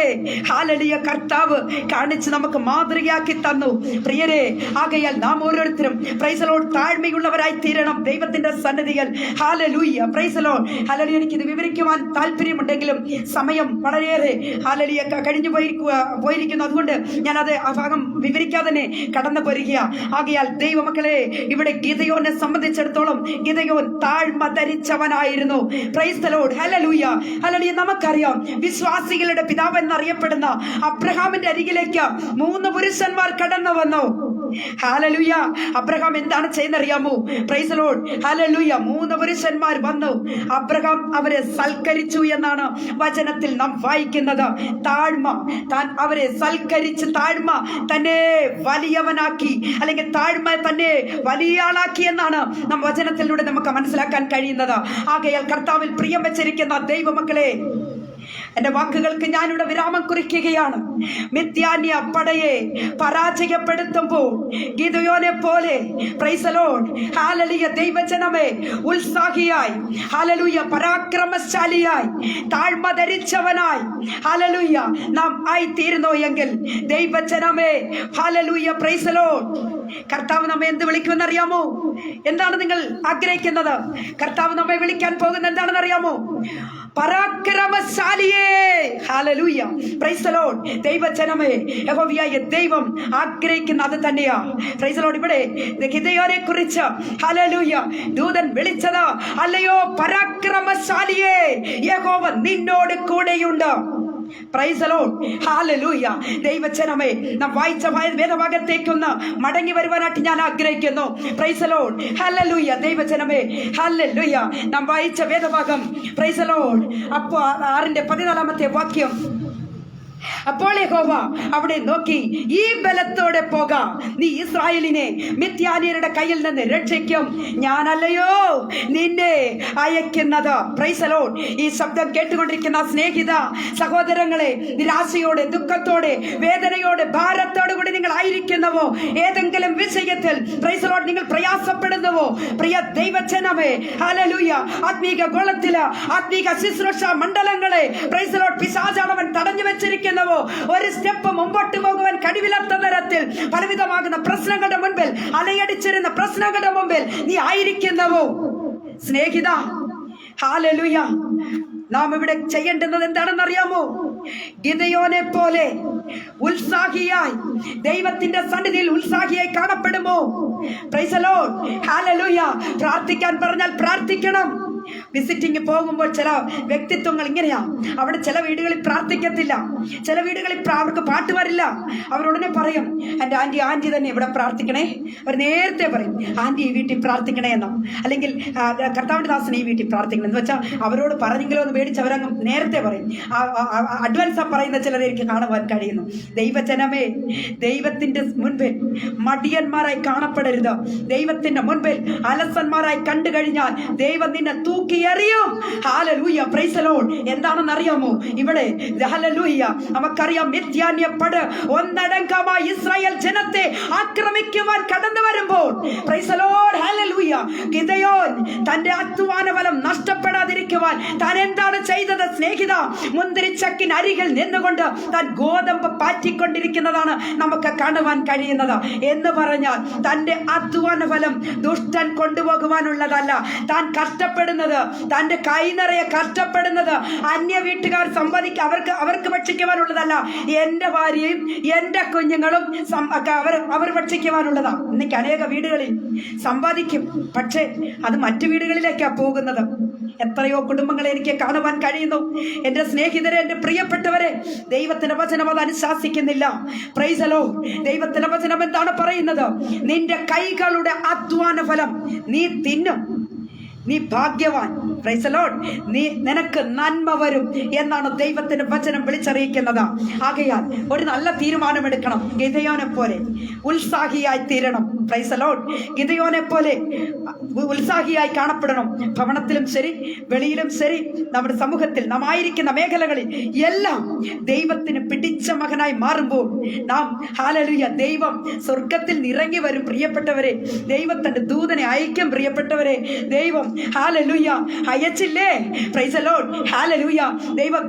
ഹല്ലേലൂയ കർത്താവ് കാണിച്ച് നമുക്ക് മാതൃകയാക്കി തന്നു. പ്രിയരെ, ആകയാൽ നാം ഓരോരുത്തരും പ്രൈസ് ദി ലോർഡ് താഴ്മയുള്ളവരായി തീരണം ദൈവത്തിന്റെ സന്നിധിയിൽ. Hallelujah. Praise the Lord. Hallelujah. എനിക്കിത് വിവരിക്കുവാൻ താല്പര്യമുണ്ടെങ്കിലും സമയം വളരെയേറെ ഹല്ലേലൂയ കഴിഞ്ഞു പോയിരിക്കുന്നു. അതുകൊണ്ട് ഞാനത് ആ ഭാഗം വിവരിക്കാതെ തന്നെ കടന്നു പോരുക. ആകയാൽ ദൈവമക്കളെ, ഇവിടെ ഗിദെയോനെ സംബന്ധിച്ചിടത്തോളം ഗിദെയോൻ താഴ്മ ധരിച്ചവനായിരുന്നു. Praise the Lord. ഹല്ലേലൂയ. ഹല്ലേലൂയ. നമുക്കറിയാം വിശ്വാസികളുടെ പിതാവ് എന്നറിയപ്പെടുന്ന അബ്രഹാമിന്റെ അരികിലേക്ക് 3 പുരുഷന്മാർ കടന്നു വന്നു. ഹല്ലേലൂയ. അബ്രഹാം എന്താണ് ചെയ്യുന്നറിയാമോ? Praise the Lord. ഹല്ലേലൂയ. 3 പുരുഷന്മാർ വന്നു. അബ്രഹാം അവരെ സൽക്കരിച്ചു എന്നാണ് വചനത്തിൽ നാം വായിക്കുന്നത്. താഴ്മ, താൻ അവരെ സൽക്കരിച്ച് താഴ്മ തന്നെ വലിയവനാക്കി, അല്ലെങ്കിൽ താഴ്മ തന്നെ വലിയ ആളാക്കി എന്നാണ് നാം വചനത്തിലൂടെ നമുക്ക് മനസ്സിലാക്കാൻ കഴിയുന്നത്. ആകയാൽ കർത്താവിൽ പ്രിയം വെച്ചിരിക്കുന്ന ദൈവമക്കളെ, എന്റെ വാക്കുകൾക്ക് ഞാനിവിടെ വിരാമം കുറിക്കുകയാണ്. മിദ്യാന്യ പടയെ പരാജയപ്പെടുത്തുമ്പോൾ ഗിദെയോനെ പോലെ പ്രൈസ് ദി ലോർഡ് ഹല്ലേലൂയ ദൈവജനമേ ഉത്സാഹിയായി, ഹല്ലേലൂയ പരാക്രമശാലിയായി, താഴ്മ ധരിച്ചവനായി ഹല്ലേലൂയ നാം ആയിത്തീരുന്നു എങ്കിൽ ദൈവജനമേ ഹല്ലേലൂയ പ്രൈസ് ദി ലോർഡ്, കർത്താവ് നമ്മെ എന്ത് വിളിക്കുമെന്നറിയാമോ? എന്താണ് നിങ്ങൾ ആഗ്രഹിക്കുന്നത്? കർത്താവ് നമ്മെ വിളിക്കാൻ പോകുന്നത് എന്താണെന്ന് അറിയാമോ? പരാക്രമശാലിയേ. ഹല്ലേലൂയ പ്രൈസ് ദി ലോർഡ്. ദൈവജനമേ, യഹോവയായ ദൈവം ആഗ്രഹിക്കുന്ന അത് തന്നെയാ. Praise the lord. ഇവിടെ ഗിദെയോനെ കുറിച്ച് ഹല്ലേലൂയ ദൂതൻ വിളിച്ചത്, അല്ലയോ പരാക്രമശാലിയേ, യഹോവ നിന്നോട് കൂടെയുണ്ട്. Praise the Lord. ഹല്ലേലൂയ. ദൈവജനമേ, നാം വായിച്ച വേദഭാഗത്തേക്കൊന്ന് മടങ്ങി വരുവാനായിട്ട് ഞാൻ ആഗ്രഹിക്കുന്നു. Price the Lord. ഹല്ലേലൂയ. ദൈവജനമേ, ഹല്ലേലൂയ. നാം വായിച്ച വേദഭാഗം പ്രൈസ് ദി ലോർഡ്. അപ്പോൾ 6-ന്റെ 14-ാമത്തെ വാക്യം അപ്പോൾ യഹോവ അവിടെ നോക്കി, ഈ ബലത്തോടെ പോകാം, നീ ഇസ്രായേലിനെ മിദ്യാന്യരുടെ കയ്യിൽ നിന്ന് രക്ഷിക്കും, ഞാനല്ലയോ നിന്നെ അയക്കുന്നത്. Price the Lord. ഈ ശബ്ദം കേട്ടുകൊണ്ടിരിക്കുന്ന സ്നേഹിത സഹോദരങ്ങളെ, നിരാശയോടെ, ദുഃഖത്തോടെ, വേദനയോടെ, ഭാരത്തോടെ കൂടി നിങ്ങൾ ആയിരിക്കുന്നവോ, ഏതെങ്കിലും വിഷയത്തിൽ പ്രൈസ് ദി ലോർഡ് നിങ്ങൾ പ്രയാസപ്പെടുന്നുവോ, പ്രിയ ദൈവജനമേ, ഹല്ലേലൂയ, ആത്മീക ഗോളത്തില്, ആത്മീക ശുശ്രൂഷ മണ്ഡലങ്ങളെ പ്രൈസ് ദി ലോർഡ് പിശാചാണവൻ തടഞ്ഞു വെച്ചിരിക്കുന്നവോ, ഒരു സ്റ്റെപ്പ് മുമ്പോട്ട് പോകുവാൻ കഴിവില്ലാത്ത തരത്തിൽ പലവിധമാകുന്ന പ്രശ്നങ്ങളുടെ മുൻപിൽ, അലയടിച്ചിരുന്ന പ്രശ്നങ്ങളുടെ മുമ്പിൽ നീ ആയിരിക്കുന്നവോ, സ്നേഹിത, ഹല്ലേലൂയ, നാം ഇവിടെ ചെയ്യേണ്ടുന്നത് എന്താണെന്ന് അറിയാമോ? ഗിദെയോനെ പോലെ ഉത്സാഹിയായി ദൈവത്തിന്റെ സന്നിധിയിൽ ഉത്സാഹിയായി കാണപ്പെടുമോ? പ്രൈസ് ദി ലോർഡ്, ഹല്ലേലൂയ. പ്രാർത്ഥിക്കാൻ പറഞ്ഞാൽ പ്രാർത്ഥിക്കണം. വിസിറ്റിംഗ് പോകുമ്പോൾ ചില വ്യക്തിത്വങ്ങൾ ഇങ്ങനെയാ, അവിടെ ചില വീടുകളിൽ പ്രാർത്ഥിക്കത്തില്ല, ചില വീടുകളിൽ അവർക്ക് പാട്ട് വരില്ല. അവരുടനെ പറയും, എൻ്റെ ആൻറ്റി തന്നെ ഇവിടെ പ്രാർത്ഥിക്കണേ. അവർ നേരത്തെ പറയും, ആൻറ്റി ഈ വീട്ടിൽ പ്രാർത്ഥിക്കണേ എന്നോ, അല്ലെങ്കിൽ കർത്താവിൻ്റെ ദാസനെ ഈ വീട്ടിൽ പ്രാർത്ഥിക്കണം എന്ന് വെച്ചാൽ അവരോട് പറഞ്ഞെങ്കിലോ എന്ന് പേടിച്ച് അവരങ്ങ് നേരത്തെ പറയും. അഡ്വാൻസാ പറയുന്ന ചിലരെ എനിക്ക് കാണുവാൻ കഴിയുന്നു. ദൈവജനമേ, ദൈവത്തിൻ്റെ മുൻപിൽ മടിയന്മാരായി കാണപ്പെടരുത്. ദൈവത്തിൻ്റെ മുൻപിൽ അലസന്മാരായി കണ്ടു കഴിഞ്ഞാൽ ദൈവം നിന്നെ തൂക്കിയെറിയും. ഹല്ലേലൂയ, പ്രൈസ് ദി ലോർഡ്. എന്താണെന്ന് അറിയാമോ? ഇവിടെ ഹല്ലേലൂയ നമുക്കറിയാം, മിദ്യാന്യ പട ഒന്നടങ്കമായി ഇസ്രായേൽ ജനത്തെ ആക്രമിക്കുവാൻ കടന്നു വരുമ്പോൾ price the Lord, hallelujah, Gideon തന്റെ അധ്വാന ഫലം നഷ്ടപ്പെടാതിരിക്കുവാൻ താൻ എന്താണ് ചെയ്തത്? സ്നേഹിത, മുന്തിരിച്ചക്കിന് അരികിൽ നിന്നുകൊണ്ട് താൻ ഗോതമ്പ് പാറ്റിക്കൊണ്ടിരിക്കുന്നതാണ് നമുക്ക് കാണുവാൻ കഴിയുന്നത്. എന്ന് പറഞ്ഞാൽ തന്റെ അധ്വാന ഫലം ദുഷ്ടൻ കൊണ്ടുപോകുവാനുള്ളതല്ല. താൻ കഷ്ടപ്പെടുന്നത്, തന്റെ കൈ നിറയെ കഷ്ടപ്പെടുന്നത് അന്യ വീട്ടുകാർ അവർക്ക് ഭക്ഷിക്കുവാനുള്ളതല്ല. എന്റെ ഭാര്യയും എന്റെ കുഞ്ഞുങ്ങളും അവർ ഭക്ഷിക്കുവാനുള്ളതാ. ഇന്നേക്ക് അനേക വീടുകളിൽ സമ്പാദിക്കും, പക്ഷേ അത് മറ്റു വീടുകളിലേക്കാണ് പോകുന്നത്. എത്രയോ കുടുംബങ്ങളെ എനിക്ക് കാണുവാൻ കഴിയുന്നു. എൻ്റെ സ്നേഹിതരെ, എൻ്റെ പ്രിയപ്പെട്ടവരെ, ദൈവത്തിന്റെ വചനം അത് അനുശാസിക്കുന്നില്ല. Price the Lord. ദൈവത്തിന്റെ വചനം എന്താണ് പറയുന്നത്? നിന്റെ കൈകളുടെ അധ്വാന ഫലം നീ തിന്നും, നീ ഭാഗ്യവാൻ. Price the Lord. നിനക്ക് നന്മ വരും എന്നാണ് ദൈവത്തിന്റെ വചനം വിളിച്ചറിയിക്കുന്നത്. ആകയാൽ ഒരു നല്ല തീരുമാനമെടുക്കണം. ഗിദെയോനെ പോലെ ഉത്സാഹിയായി തീരണം. Price the Lord. ഗിദെയോനെ പോലെ ഉത്സാഹിയായി കാണപ്പെടണം. ഭവനത്തിലും ശരി, വെളിയിലും ശരി, നമ്മുടെ സമൂഹത്തിൽ നാം ആയിരിക്കുന്ന മേഖലകളിൽ എല്ലാം ദൈവത്തിന് പിടിച്ച മകനായി മാറുമ്പോൾ നാം ഹല്ലേലൂയ, ദൈവം സ്വർഗത്തിൽ നിറങ്ങി വരും. പ്രിയപ്പെട്ടവരെ, ദൈവത്തിന്റെ ദൂതനെ അയക്കും. പ്രിയപ്പെട്ടവരെ, ദൈവം ഹല്ലേലൂയ അയച്ചില്ലേ? Praise the Lord. ഹല്ലേലൂയ. ദൈവം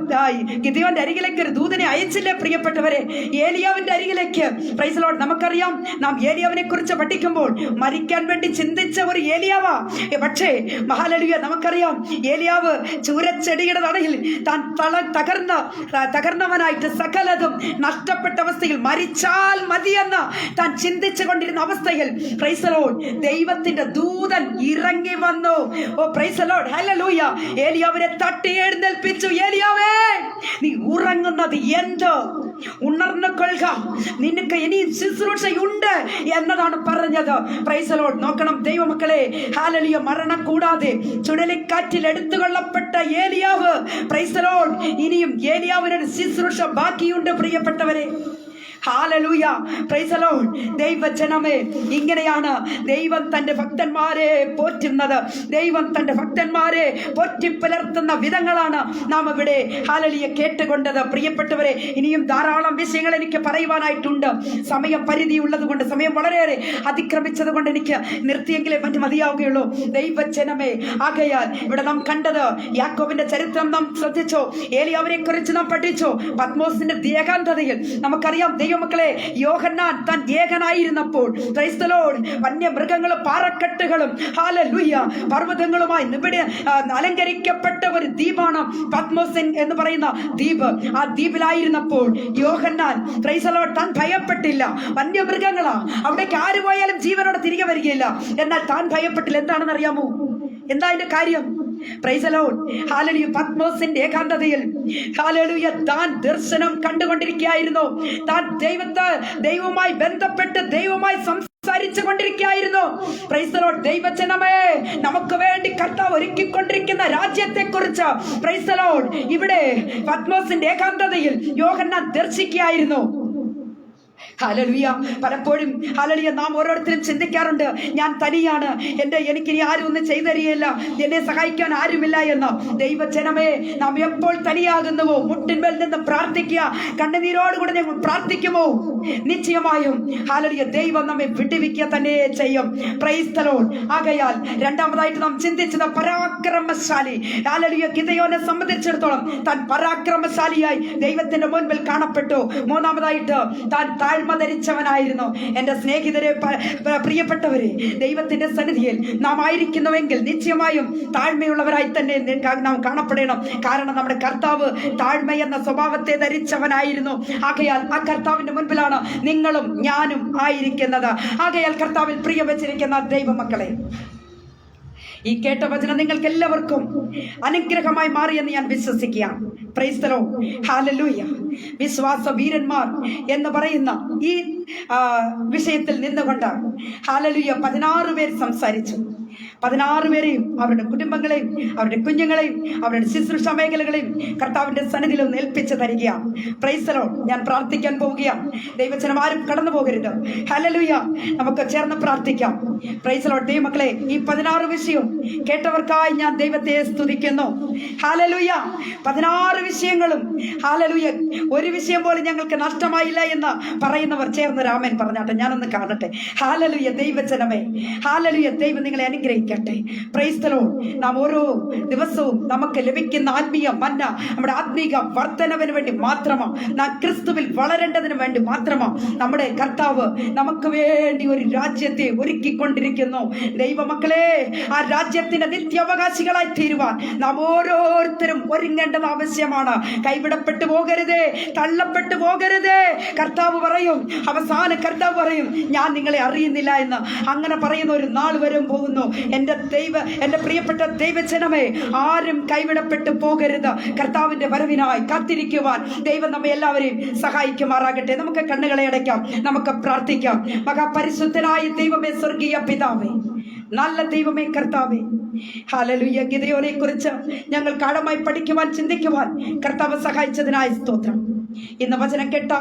ഗിദെയോന്റെ അരികിലേക്ക് ഒരു ദൂതനെ അയച്ചില്ലേ? പ്രിയപ്പെട്ടവരെ, ഏലിയാവിന്റെ അരികിലേക്ക്. Praise the Lord. നമുക്കറിയാം, നാം ഏലിയാവിനെ കുറിച്ച് പഠിക്കുമ്പോൾ മരിക്കാൻ വേണ്ടി ചിന്തിച്ച ഒരു ഏലിയാവാ. പക്ഷേ ഹല്ലേലൂയ, നമുക്കറിയാം, ഏലിയാവ് ചൂരച്ചെടിയുടെ തടയിൽ താൻ തകർന്നവനായിട്ട് സകലതും നഷ്ടപ്പെട്ട അവസ്ഥയിൽ മരിച്ചാൽ മതിയെന്ന് താൻ ചിന്തിച്ചു കൊണ്ടിരുന്ന അവസ്ഥയിൽ പ്രൈസ് ദി ലോർഡ്, ദൈവത്തിന്റെ ദൂതൻ ഇറങ്ങി വന്നു. ഓ പ്രൈസ് ദി ലോർഡ്, ഹല്ലേലൂയ. ഏലിയാവിനെ തട്ടി എഴുന്നേൽപ്പിച്ചു. ഏലിയാവേ, നീ ഉറങ്ങുന്നത് എന്ത്? ഉണർന്നു കൊള്ളുക, നിനക്ക് ഇനി ശുശ്രൂഷയുണ്ട് എന്നതാണ് പറഞ്ഞത്. Price the Lord. നോക്കണം ദൈവമക്കളെ, ഹല്ലേലൂയ, മരണം കൂടാതെ ചുഴലിക്കാറ്റിൽ എടുത്തുകൊള്ളപ്പെട്ട ഏലിയാവ്, പ്രൈസ് ദി ലോർഡ്, ഇനിയും ഏലിയാവിനൊരു ശുശ്രൂഷ ബാക്കിയുണ്ട്. പ്രിയപ്പെട്ടവരെ, ഹല്ലേലൂയ, പ്രൈസ് ദി ലോർഡ്. ദൈവജനമേ, ഇങ്ങനെയാണ് ദൈവം തന്റെ ഭക്തന്മാരെ പോറ്റുന്നത്. ദൈവം തന്റെ ഭക്തന്മാരെ പോറ്റിപ്പുലർത്തുന്ന വിധങ്ങളാണ് നാം ഇവിടെ ഹല്ലേലൂയ കേട്ടുകൊണ്ടത്. പ്രിയപ്പെട്ടവരെ, ഇനിയും ധാരാളം വിഷയങ്ങൾ എനിക്ക് പറയുവാനായിട്ടുണ്ട്. സമയം പരിധി ഉള്ളത് കൊണ്ട്, സമയം വളരെയേറെ അതിക്രമിച്ചത് കൊണ്ട് എനിക്ക് നിർത്തിയെങ്കിലേ മതിയാവുകയുള്ളൂ. ദൈവജനമേ, ആകയാൽ ഇവിടെ നാം കണ്ടത് യാക്കോബിന്റെ ചരിത്രം നാം ശ്രദ്ധിച്ചോ, ഏലിയാവിനെ കുറിച്ച് നാം പഠിച്ചോ. പത്മോസിന്റെ ഏകാന്തതയിൽ നമുക്കറിയാം ദൈവമക്കളെ, യോഹന്നാൻ താൻ ഏകനായിരുന്നപ്പോൾ പ്രൈസ് ദി ലോർഡ്, വന്യമൃഗങ്ങളും പാറക്കെട്ടുകളും ഹല്ലേലൂയ പർവ്വതങ്ങളുമായി അലങ്കരിക്കപ്പെട്ട ഒരു ദ്വീപാണ് പത്മോസ് എന്ന് പറയുന്ന ദ്വീപ്. ആ ദ്വീപിലായിരുന്നപ്പോൾ യോഹന്നാൻ പ്രൈസ് ദി ലോർഡ് താൻ ഭയപ്പെട്ടില്ല. വന്യമൃഗങ്ങളാ, അവിടേക്ക് ആര് പോയാലും ജീവനോടെ തിരികെ വരികയില്ല. എന്നാൽ താൻ ഭയപ്പെട്ടില്ല. എന്താണെന്ന് അറിയാമോ? എന്താ അതിന്റെ കാര്യം? Price the Lord. ഹല്ലേലൂയ. പത്മോസിന്റെ ഏകാന്തതയിൽ ഹല്ലേലൂയ താൻ ദർശനം കണ്ടുകൊണ്ടിരിക്കുകയായിരുന്നു. താൻ ദൈവവുമായി ബന്ധപ്പെട്ട് ദൈവവുമായി സംസാരിച്ചു കൊണ്ടിരിക്കുകയായിരുന്നു. Price the Lord. ദൈവജനമേ, നമുക്ക് വേണ്ടി കർത്താവ് ഒരുക്കിക്കൊണ്ടിരിക്കുന്ന രാജ്യത്തെ കുറിച്ച് പ്രൈസ് ദി ലോർഡ് ഇവിടെ പത്മോസിന്റെ ഏകാന്തതയിൽ യോഹന്നാൻ ദർശിക്കുകയായിരുന്നു. ഹല്ലേലൂയ. പലപ്പോഴും ഹല്ലേലൂയ നാം ഓരോരുത്തരും ചിന്തിക്കാറുണ്ട്, ഞാൻ തനിയാണ്, എനിക്കിനി ആരും ഒന്നും ചെയ്തു തരികയില്ല, എന്നെ സഹായിക്കാൻ ആരുമില്ല എന്ന്. ദൈവജനമേ, നാം എപ്പോൾ തനിയാകുന്നുവോ മുട്ടിന്മേൽ നിന്ന് പ്രാർത്ഥിക്കുക, കണ്ണുനീരോടുകൂടെ ഞങ്ങൾ പ്രാർത്ഥിക്കുമോ, നിശ്ചയമായും ഹല്ലേലൂയ ദൈവം നമ്മെ വിടുവിക്കുക തന്നെ ചെയ്യും. Price the Lord. ആകയാൽ രണ്ടാമതായിട്ട് നാം ചിന്തിച്ചത് പരാക്രമശാലി. ഹല്ലേലൂയ ഗിദെയോനെ സംബന്ധിച്ചിടത്തോളം താൻ പരാക്രമശാലിയായി ദൈവത്തിന്റെ മുൻപിൽ കാണപ്പെട്ടു. മൂന്നാമതായിട്ട് താൻ താഴ്മ ധരിച്ചവനായിരുന്നു. എന്റെ സ്നേഹിതരെ, പ്രിയപ്പെട്ടവരെ, ദൈവത്തിന്റെ സന്നിധിയിൽ നാം ആയിരിക്കുന്നുവെങ്കിൽ നിശ്ചയമായും താഴ്മയുള്ളവരായി തന്നെ നാം കാണപ്പെടണം. കാരണം നമ്മുടെ കർത്താവ് താഴ്മ എന്ന സ്വഭാവത്തെ ധരിച്ചവനായിരുന്നു. ആകയാൽ ആ കർത്താവിന്റെ മുൻപിലാണ് നിങ്ങളും ഞാനും ആയിരിക്കുന്നത്. ആകയാൽ കർത്താവിൽ പ്രിയം വെച്ചിരിക്കുന്ന ദൈവമക്കളെ, ഈ കേട്ട വചനം നിങ്ങൾക്ക് എല്ലാവർക്കും അനുഗ്രഹമായി മാറിയെന്ന് ഞാൻ വിശ്വസിക്കുകയാണ്. Price the Lord. ഹല്ലേലൂയ. വിശ്വാസ വീരന്മാർ എന്ന് പറയുന്ന ഈ വിഷയത്തിൽ നിന്നുകൊണ്ട് ഹല്ലേലൂയ 16 പേർ സംസാരിച്ചു. 16 പേരെയും അവരുടെ കുടുംബങ്ങളെയും അവരുടെ കുഞ്ഞുങ്ങളെയും അവരുടെ ശുശ്രൂഷ മേഖലകളെയും കർത്താവിന്റെ സന്നിധിയിൽ ഒന്ന് ഏൽപ്പിച്ച് തരികയാണ്. Price the Lord. ഞാൻ പ്രാർത്ഥിക്കാൻ പോവുകയാണ്. ദൈവജനം ആരും കടന്നു പോകരുത്. ഹല്ലേലൂയ. നമുക്ക് ചേർന്ന് പ്രാർത്ഥിക്കാം. Praise the Lord. ദൈവമക്കളെ, ഈ 16 വിഷയം കേട്ടവർക്കായി ഞാൻ ദൈവത്തെ സ്തുതിക്കുന്നു. ഹല്ലേലൂയ. 16 വിഷയങ്ങളും ഹല്ലേലൂയ ഒരു വിഷയം പോലും ഞങ്ങൾക്ക് നഷ്ടമായില്ല എന്ന് പറയുന്നവർ ചേർന്ന് രാമൻ പറഞ്ഞാട്ടെ, ഞാനൊന്ന് കാണട്ടെ. ഹല്ലേലൂയ. ദൈവജനമേ, ഹല്ലേലൂയ. ദൈവം നിങ്ങളെ അനുഗ്രഹിക്കട്ടെ. Price the Lord. നാം ഓരോ ദിവസവും നമുക്ക് ലഭിക്കുന്ന ആത്മീയ മന്ന നമ്മുടെ ആത്മീക വർധനവിന് വേണ്ടി മാത്രമാണ്, നാം ക്രിസ്തുവിൽ വളരേണ്ടതിന് വേണ്ടി മാത്രമാണ് നമ്മുടെ കർത്താവ് നമുക്ക് വേണ്ടി ഒരു രാജ്യത്തെ ഒരുക്കിക്കൊണ്ടിരിക്കുന്നു. ദൈവമക്കളെ, ആ രാജ്യത്തിന്റെ നിത്യാവകാശികളായി തീരുവാൻ നാം ഓരോരുത്തരും ഒരുങ്ങേണ്ടത് ആവശ്യമാണ്. കൈവിടപ്പെട്ടു പോകരുതേ, തള്ളപ്പെട്ടു പോകരുതേ. കർത്താവ് പറയും, അവസാന കർത്താവ് പറയും, ഞാൻ നിങ്ങളെ അറിയുന്നില്ല എന്ന്. അങ്ങനെ പറയുന്ന ഒരു നാൾ വരും പോകുന്നു. എന്റെ പ്രിയപ്പെട്ട ദൈവജനമേ, ആരും കൈവിടപ്പെട്ടു പോകരുത്. കർത്താവിന്റെ വരവിനായി കാത്തിരിക്കുവാൻ ദൈവം നമ്മെ എല്ലാവരെയും സഹായിക്കുമാറാകട്ടെ. നമുക്ക് കണ്ണുകളെ അടയ്ക്കാം, നമുക്ക് പ്രാർത്ഥിക്കാം. മഹാപരിശുദ്ധനായ ദൈവമേ, സ്വർഗീയ പിതാവേ, നല്ല ദൈവമേ, കർത്താവേ, ഹല്ലേലൂയ. ഗിദെയോനെ കുറിച്ച് ഞങ്ങൾ ആഴമായി പഠിക്കുവാൻ, ചിന്തിക്കുവാൻ കർത്താവ് സഹായിച്ചതിനായി സ്തോത്രം. ഇന്ന് വചനം കേട്ട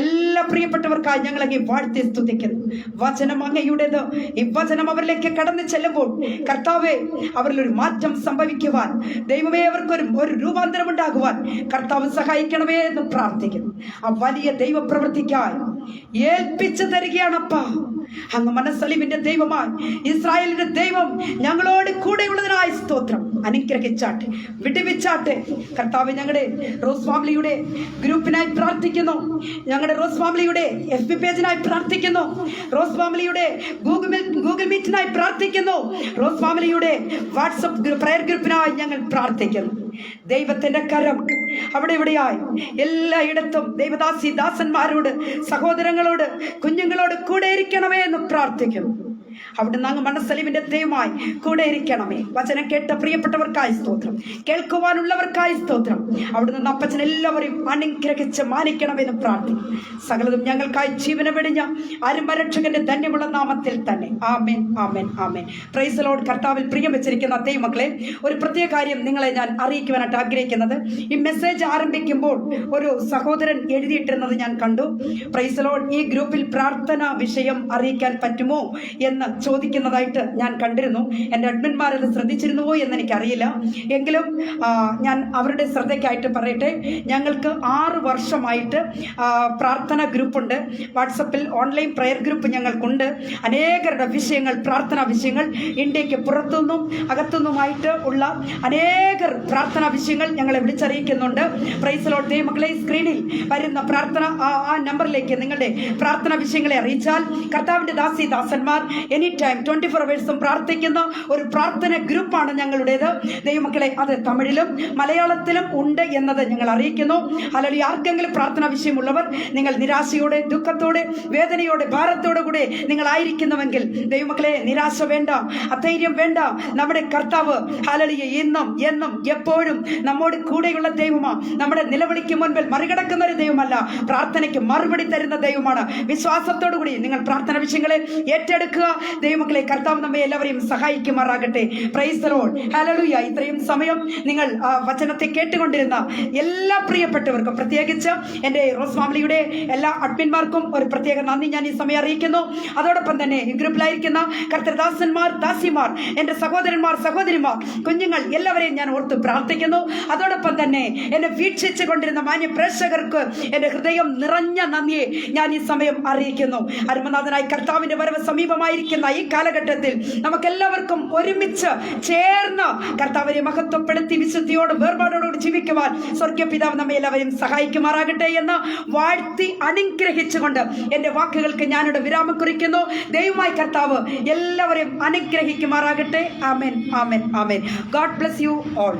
എല്ലാ പ്രിയപ്പെട്ടവർക്കായി ഞങ്ങളങ്ങ് വാഴ്ത്തി സ്തുതിക്കുന്നു. വചനം അങ്ങയുടേത്. ഈ വചനം അവരിലേക്ക് കടന്നു ചെല്ലുമ്പോൾ കർത്താവെ, അവരിലൊരു മാറ്റം സംഭവിക്കുവാൻ, ദൈവമേ, അവർക്കൊരു രൂപാന്തരം ഉണ്ടാകുവാൻ കർത്താവ് സഹായിക്കണമേ എന്ന് പ്രാർത്ഥിക്കുന്നു. ആ വലിയ ദൈവപ്രവൃത്തിക്കായി ഏൽപ്പിച്ചു തരികയാണപ്പാ. അങ്ങ് മനസ്സലിമിന്റെ ദൈവമായി, ഇസ്രായേലിന്റെ ദൈവം ഞങ്ങളോട് കൂടെയുള്ളതിനായി സ്തോത്രം. അനുഗ്രഹിച്ചാട്ടെ, വിടുവിച്ചാട്ടെ. കർത്താവ്, ഞങ്ങളുടെ റോസ് ഫാമിലിയുടെ ഗ്രൂപ്പിനായി പ്രാർത്ഥിക്കുന്നു. ഞങ്ങളുടെ റോസ് ഫാമിലിയുടെ FB പേജിനായി പ്രാർത്ഥിക്കുന്നു. റോസ് ഫാമിലിയുടെ ഗൂഗിൾ മീറ്റിനായി പ്രാർത്ഥിക്കുന്നു. റോസ് ഫാമിലിയുടെ വാട്സപ്പ് പ്രയർ ഗ്രൂപ്പിനായി ഞങ്ങൾ പ്രാർത്ഥിക്കുന്നു. ദൈവത്തിന്റെ കരം അവിടെ ഇവിടെയായി എല്ലായിടത്തും ദൈവദാസി ദാസന്മാരോട്, സഹോദരങ്ങളോട്, കുഞ്ഞുങ്ങളോട് കൂടെ ഇരിക്കണമേ എന്ന് പ്രാർത്ഥിക്കുന്നു. അവിടുന്ന് അങ്ങ് മനസ്സലിവിന്റെ ദൈവമായി കൂടെ ഇരിക്കണമേ. വചനം കേട്ട പ്രിയപ്പെട്ടവർക്കായി സ്തോത്രം, കേൾക്കുവാനുള്ളവർക്കായി സ്തോത്രം. അവിടുന്ന് അപ്പച്ചൻ എല്ലാവരെയും അനുഗ്രഹിച്ച് മാനിക്കണമെന്ന് പ്രാർത്ഥിക്കും. സകലതും ഞങ്ങൾക്കായി ജീവന വെടിഞ്ഞ അരുമരക്ഷകന്റെ ധന്യമുള്ള നാമത്തിൽ തന്നെ. ആമേൻ, ആമേൻ, ആമേൻ. Praise the Lord. കർത്താവിൽ പ്രിയം വെച്ചിരിക്കുന്ന ദൈവമക്കളെ, ഒരു പ്രത്യേക കാര്യം നിങ്ങളെ ഞാൻ അറിയിക്കുവാനായിട്ട് ആഗ്രഹിക്കുന്നത്, ഈ മെസ്സേജ് ആരംഭിക്കുമ്പോൾ ഒരു സഹോദരൻ എഴുതിയിട്ടിരുന്നത് ഞാൻ കണ്ടു. Price the Lord. ഈ ഗ്രൂപ്പിൽ പ്രാർത്ഥന വിഷയം അറിയിക്കാൻ പറ്റുമോ എന്ന് ചോദിക്കുന്നതായിട്ട് ഞാൻ കണ്ടിരുന്നു. എൻ്റെ അഡ്മിന്മാരത് ശ്രദ്ധിച്ചിരുന്നുവോ എന്ന് എനിക്കറിയില്ല. എങ്കിലും ഞാൻ അവരുടെ ശ്രദ്ധയ്ക്കായിട്ട് പറയട്ടെ. ഞങ്ങൾക്ക് 6 വർഷമായിട്ട് പ്രാർത്ഥന ഗ്രൂപ്പുണ്ട്. വാട്സപ്പിൽ ഓൺലൈൻ പ്രയർ ഗ്രൂപ്പ് ഞങ്ങൾക്കുണ്ട്. അനേകരുടെ വിഷയങ്ങൾ, പ്രാർത്ഥനാ വിഷയങ്ങൾ, ഇന്ത്യക്ക് പുറത്തുനിന്നും അകത്തുനിന്നുമായിട്ട് ഉള്ള അനേകർ പ്രാർത്ഥനാ വിഷയങ്ങൾ ഞങ്ങളെ വിളിച്ചറിയിക്കുന്നുണ്ട്. Price the Lord. ദൈവമക്കളെ, സ്ക്രീനിൽ വരുന്ന പ്രാർത്ഥന ആ നമ്പറിലേക്ക് നിങ്ങളുടെ പ്രാർത്ഥനാ വിഷയങ്ങളെ അറിയിച്ചാൽ കർത്താവിൻ്റെ ദാസന്മാർ എനി ടൈം 24 അവേഴ്സും പ്രാർത്ഥിക്കുന്ന ഒരു പ്രാർത്ഥന ഗ്രൂപ്പാണ് ഞങ്ങളുടേത്. ദൈവമക്കളെ, അത് തമിഴിലും മലയാളത്തിലും ഉണ്ട് എന്നത് ഞങ്ങൾ അറിയിക്കുന്നു. അല്ലെങ്കിൽ ആർക്കെങ്കിലും പ്രാർത്ഥനാ വിഷയമുള്ളവർ, നിങ്ങൾ നിരാശയോടെ, ദുഃഖത്തോടെ, വേദനയോടെ, ഭാരത്തോടെ കൂടെ നിങ്ങളായിരിക്കുന്നുവെങ്കിൽ ദൈവമക്കളെ, നിരാശ വേണ്ട, അധൈര്യം വേണ്ട. നമ്മുടെ കർത്താവ് ഹല്ലേലൂയ എന്നും എന്നും എപ്പോഴും നമ്മോട് കൂടെയുള്ള ദൈവമാണ്. നമ്മുടെ നിലവിളിക്ക് മുൻപിൽ മറികടക്കുന്ന ഒരു ദൈവമല്ല, പ്രാർത്ഥനയ്ക്ക് മറുപടി തരുന്ന ദൈവമാണ്. വിശ്വാസത്തോടു കൂടി നിങ്ങൾ പ്രാർത്ഥന വിഷയങ്ങളെ ഏറ്റെടുക്കുക. ദൈവമക്കളെ, കർത്താവ് നമ്മെ എല്ലാവരെയും സഹായിക്കുമാറാകട്ടെ. Praise the Lord. ഹല്ലേലൂയ. ഇത്രയും സമയം നിങ്ങൾ വചനത്തെ കേട്ടുകൊണ്ടിരുന്ന എല്ലാ പ്രിയപ്പെട്ടവർക്കും, പ്രത്യേകിച്ച് എൻ്റെ റോസ് ഫാമിലിയുടെ എല്ലാ അഡ്മിന്മാർക്കും ഒരു പ്രത്യേക നന്ദി ഞാൻ ഈ സമയം അറിയിക്കുന്നു. അതോടൊപ്പം തന്നെ ഈ ഗ്രൂപ്പിലായിരിക്കുന്ന കർത്തൃദാസന്മാർ, ദാസിമാർ, എൻ്റെ സഹോദരന്മാർ, സഹോദരിമാർ, കുഞ്ഞുങ്ങൾ എല്ലാവരെയും ഞാൻ ഓർത്ത് പ്രാർത്ഥിക്കുന്നു. അതോടൊപ്പം തന്നെ എന്നെ വീക്ഷിച്ചു കൊണ്ടിരുന്ന മാന്യ പ്രേക്ഷകർക്ക് എൻ്റെ ഹൃദയം നിറഞ്ഞ നന്ദിയെ ഞാൻ ഈ സമയം അറിയിക്കുന്നു. അരുമനാഥനായ കർത്താവിൻ്റെ വരവ് സമീപമായിരിക്കുന്ന ഈ കാലഘട്ടത്തിൽ നമുക്കെല്ലാവർക്കും ഒരുമിച്ച് ചേർന്ന് കർത്താവിനെ മഹത്വപ്പെടുത്തി വിശുദ്ധിയോട് വേർപാടോടുകൂടി ജീവിക്കുവാൻ സ്വർഗീയ പിതാവ് നമ്മെ എല്ലാവരെയും സഹായിക്കുമാറാകട്ടെ എന്ന് വാഴ്ത്തി അനുഗ്രഹിച്ചുകൊണ്ട് എൻ്റെ വാക്കുകൾക്ക് ഞാനിവിടെ വിരാമം കുറിക്കുന്നു. ദൈവമായ കർത്താവ് എല്ലാവരെയും അനുഗ്രഹിക്കുമാറാകട്ടെ. ആമേൻ, ആമേൻ, ആമേൻ. God bless you all.